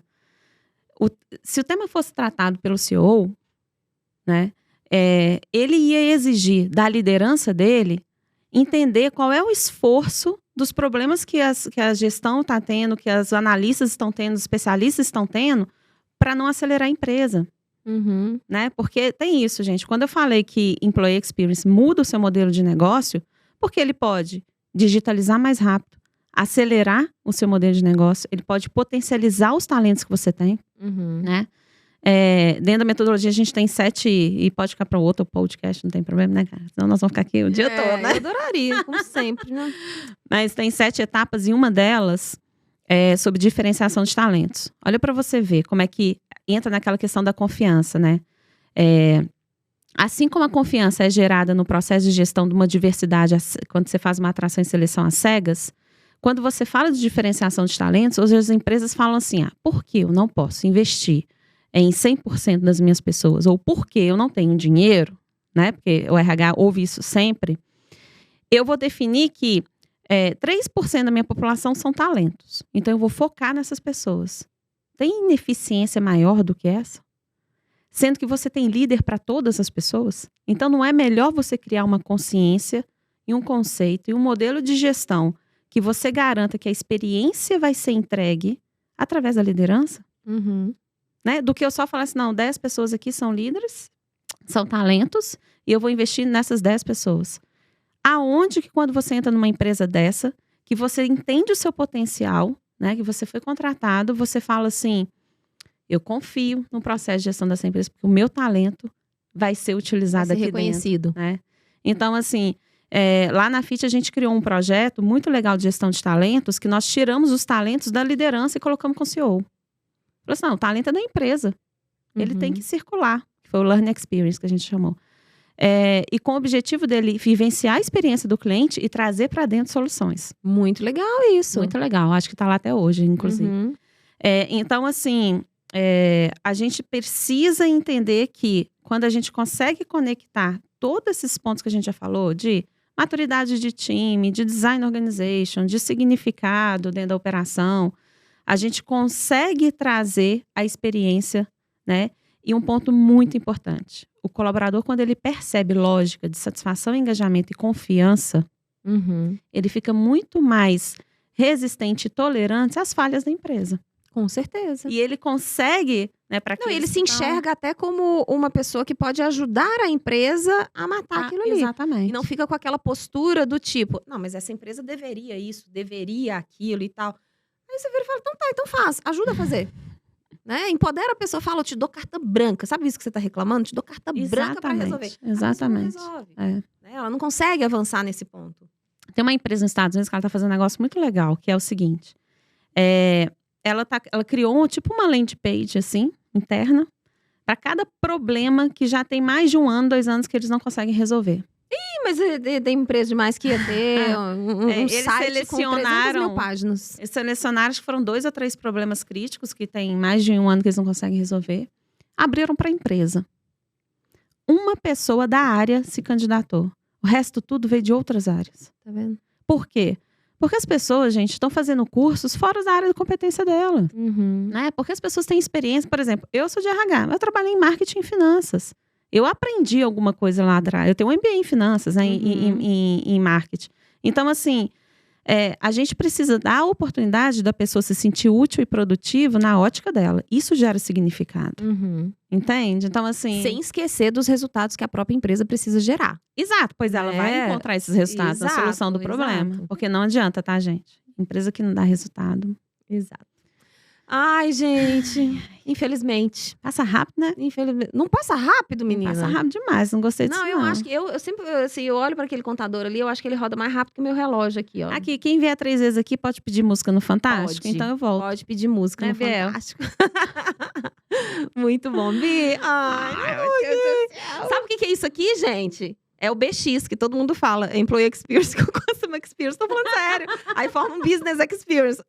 se o tema fosse tratado pelo CEO, né, ele ia exigir da liderança dele entender qual é o esforço dos problemas que a gestão está tendo, que as analistas estão tendo, os especialistas estão tendo, para não acelerar a empresa. Né? Porque tem isso, gente. Quando eu falei que Employee Experience muda o seu modelo de negócio, porque ele pode digitalizar mais rápido, acelerar o seu modelo de negócio, ele pode potencializar os talentos que você tem, né? Dentro da metodologia, a gente tem 7, e pode ficar para outro podcast, não tem problema, né, cara? Senão nós vamos ficar aqui o dia todo, né? Eu adoraria, como sempre, né? Mas tem 7 etapas e uma delas é sobre diferenciação de talentos. Olha para você ver como é que entra naquela questão da confiança, né? Assim como a confiança é gerada no processo de gestão de uma diversidade, quando você faz uma atração e seleção às cegas, quando você fala de diferenciação de talentos, hoje as empresas falam assim, por que eu não posso investir em 100% das minhas pessoas? Ou por que eu não tenho dinheiro, né? Porque o RH ouve isso sempre. Eu vou definir que 3% da minha população são talentos. Então, eu vou focar nessas pessoas. Tem ineficiência maior do que essa? Sendo que você tem líder para todas as pessoas? Então, não é melhor você criar uma consciência e um conceito e um modelo de gestão que você garanta que a experiência vai ser entregue através da liderança? Né? Do que eu só falar assim, não, 10 pessoas aqui são líderes, são talentos, e eu vou investir nessas 10 pessoas. Aonde que quando você entra numa empresa dessa, que você entende o seu potencial, né, que você foi contratado, você fala assim, eu confio no processo de gestão dessa empresa, porque o meu talento vai ser utilizado vai ser aqui reconhecido. dentro. Né? Então, assim, lá na FIT a gente criou um projeto muito legal de gestão de talentos, que nós tiramos os talentos da liderança e colocamos com o CEO. Falou assim, não, o talento é da empresa. Ele tem que circular. Que foi o Learning Experience que a gente chamou. E com o objetivo dele vivenciar a experiência do cliente e trazer para dentro soluções. Muito legal isso. Muito legal. Acho que está lá até hoje, inclusive. Então, assim, a gente precisa entender que quando a gente consegue conectar todos esses pontos que a gente já falou, de maturidade de time, de design organization, de significado dentro da operação, a gente consegue trazer a experiência, né? E um ponto muito importante. O colaborador, quando ele percebe lógica de satisfação, engajamento e confiança, ele fica muito mais resistente e tolerante às falhas da empresa. Com certeza. E ele consegue, né, para que ele se enxerga até como uma pessoa que pode ajudar a empresa a matar aquilo ali. Exatamente. E não fica com aquela postura do tipo, não, mas essa empresa deveria isso, deveria aquilo e tal. Aí você vira e fala, então tá, então faz, ajuda a fazer. Né? Empodera a pessoa, fala, eu te dou carta branca. Sabe isso que você está reclamando? Te dou carta branca para resolver. Exatamente. Né? Ela não consegue avançar nesse ponto. Tem uma empresa nos Estados Unidos que ela está fazendo um negócio muito legal, que é o seguinte. Ela criou tipo uma landing page, assim, interna, para cada problema que já tem mais de 1 ano, 2 anos que eles não conseguem resolver. Mas tem empresa demais que ia ter um site com 300 mil páginas. Eles selecionaram, acho que foram 2 ou 3 problemas críticos que tem mais de 1 ano que eles não conseguem resolver. Abriram para a empresa. Uma pessoa da área se candidatou. O resto tudo veio de outras áreas. Tá vendo? Por quê? Porque as pessoas, gente, estão fazendo cursos fora da área de competência dela. Né? Porque as pessoas têm experiência. Por exemplo, eu sou de RH, eu trabalhei em marketing e finanças. Eu aprendi alguma coisa lá atrás. Eu tenho um MBA em finanças, né, em marketing. Então, assim, a gente precisa dar a oportunidade da pessoa se sentir útil e produtivo na ótica dela. Isso gera significado. Entende? Então, assim... Sem esquecer dos resultados que a própria empresa precisa gerar. Exato, pois ela vai encontrar esses resultados na solução do problema. Porque não adianta, tá, gente? Empresa que não dá resultado. Exato. Ai, gente, infelizmente. Passa rápido, né? Infelizmente. Não passa rápido, menina? Passa rápido demais, não gostei disso, não. Eu acho que eu sempre, assim, eu olho para aquele contador ali, eu acho que ele roda mais rápido que o meu relógio aqui, ó. Aqui, quem vier 3 vezes aqui pode pedir música no Fantástico, pode, então eu volto. Pode pedir música no Fantástico. Muito bom, Bi. Ai, meu Deus do céu. Sabe o que é isso aqui, gente? É o BX, que todo mundo fala. Employee Experience, Customer Experience. Tô falando sério. Aí forma um Business Experience.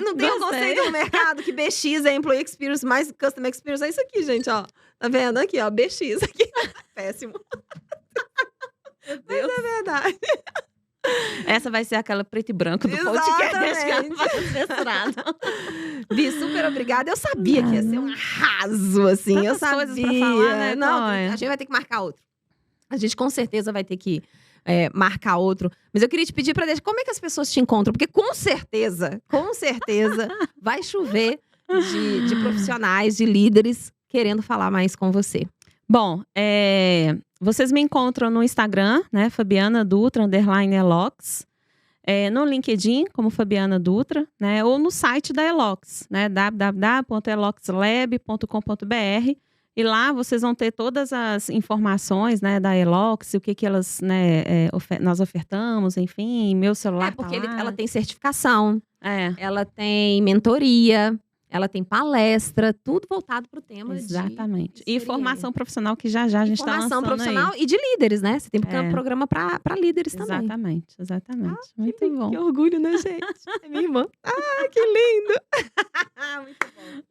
Não tem um conceito no mercado que BX é Employee Experience mais Customer Experience. É isso aqui, gente, ó. Tá vendo? Aqui, ó, BX aqui. Péssimo. Meu Deus. Mas é verdade. Essa vai ser aquela preto e branco do podcast. Bi, super obrigada. Eu sabia que ia ser um arraso, assim. Tantas eu sabia. coisas pra falar, né? Não, a gente vai ter que marcar outro. A gente com certeza vai ter que marcar outro. Mas eu queria te pedir para deixar como é que as pessoas te encontram, porque com certeza vai chover de profissionais, de líderes querendo falar mais com você. Bom, vocês me encontram no Instagram, né? Fabiana Dutra _Elox. no LinkedIn, como Fabiana Dutra, né? Ou no site da Elox, né? www.eloxlab.com.br. E lá vocês vão ter todas as informações, né, da Elox, o que elas, né, nós ofertamos, enfim, meu celular Porque tá lá. ela tem certificação, É, ela tem mentoria, ela tem palestra, tudo voltado para o tema exatamente. de E formação profissional que já a gente está lançando formação profissional aí. e de líderes, né? Você tem É. programa para líderes também. Exatamente. Muito bom. Que orgulho, né, gente? É minha irmã. Que lindo! Muito bom.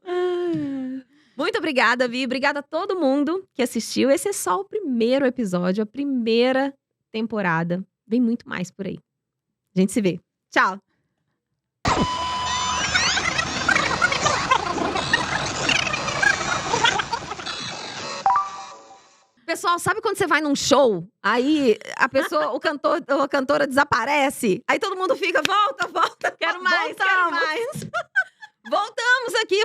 Muito obrigada, Vi. Obrigada a todo mundo que assistiu. Esse é só o primeiro episódio, a primeira temporada. Vem muito mais por aí. A gente se vê. Tchau! Pessoal, sabe quando você vai num show, aí a pessoa, o cantor ou a cantora desaparece, aí todo mundo fica, volta, quero mais. Voltamos aqui,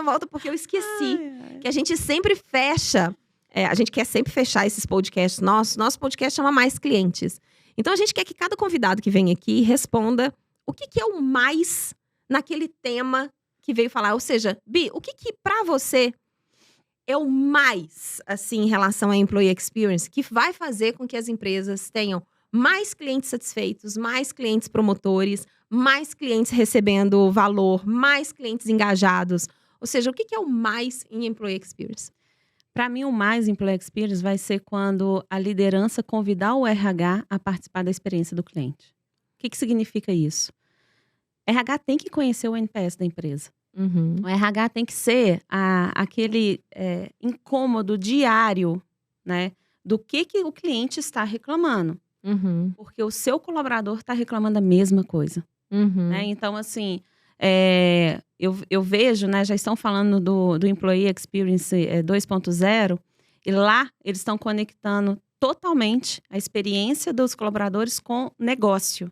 volta, porque eu esqueci que a gente sempre fecha, a gente quer sempre fechar esses podcasts nossos. Nosso podcast chama Mais Clientes. Então a gente quer que cada convidado que vem aqui responda o que é o mais naquele tema que veio falar. Ou seja, Bi, o que pra você é o mais, assim, em relação à Employee Experience, que vai fazer com que as empresas tenham mais clientes satisfeitos, mais clientes promotores, mais clientes recebendo valor, mais clientes engajados? Ou seja, o que é o mais em Employee Experience? Para mim, o mais Employee Experience vai ser quando a liderança convidar o RH a participar da experiência do cliente. O que significa isso? RH tem que conhecer o NPS da empresa. Uhum. O RH tem que ser aquele incômodo diário, né? Do que o cliente está reclamando. Uhum. Porque o seu colaborador está reclamando a mesma coisa. Uhum. Né? Então, assim, eu vejo, né? Já estão falando do Employee Experience 2.0. E lá, eles estão conectando totalmente a experiência dos colaboradores com negócio.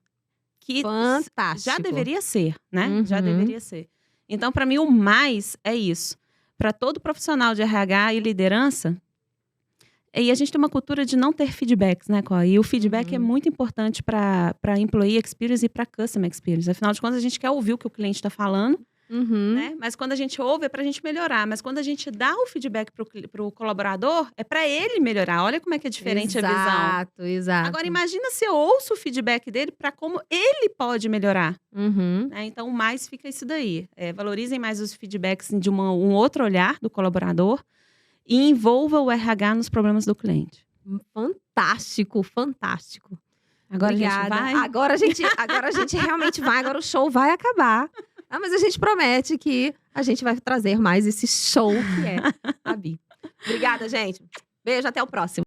Que fantástico. Já deveria ser, né? Uhum. Já deveria ser. Então, para mim, o mais é isso. Para todo profissional de RH e liderança, e a gente tem uma cultura de não ter feedbacks, né, Có? E o feedback é muito importante para Employee Experience e para Customer Experience. Afinal de contas, a gente quer ouvir o que o cliente está falando, né? Mas quando a gente ouve, é para a gente melhorar. Mas quando a gente dá o feedback para o colaborador, é para ele melhorar. Olha como é que é diferente a visão. Exato. Agora, imagina se eu ouço o feedback dele para como ele pode melhorar. Né? Então, o mais fica isso daí. Valorizem mais os feedbacks de um outro olhar do colaborador e envolva o RH nos problemas do cliente. Fantástico. Agora obrigada. A gente vai? Agora a gente realmente vai. Agora o show vai acabar. Mas a gente promete que a gente vai trazer mais esse show que é a Bi. Obrigada, gente. Beijo, até o próximo.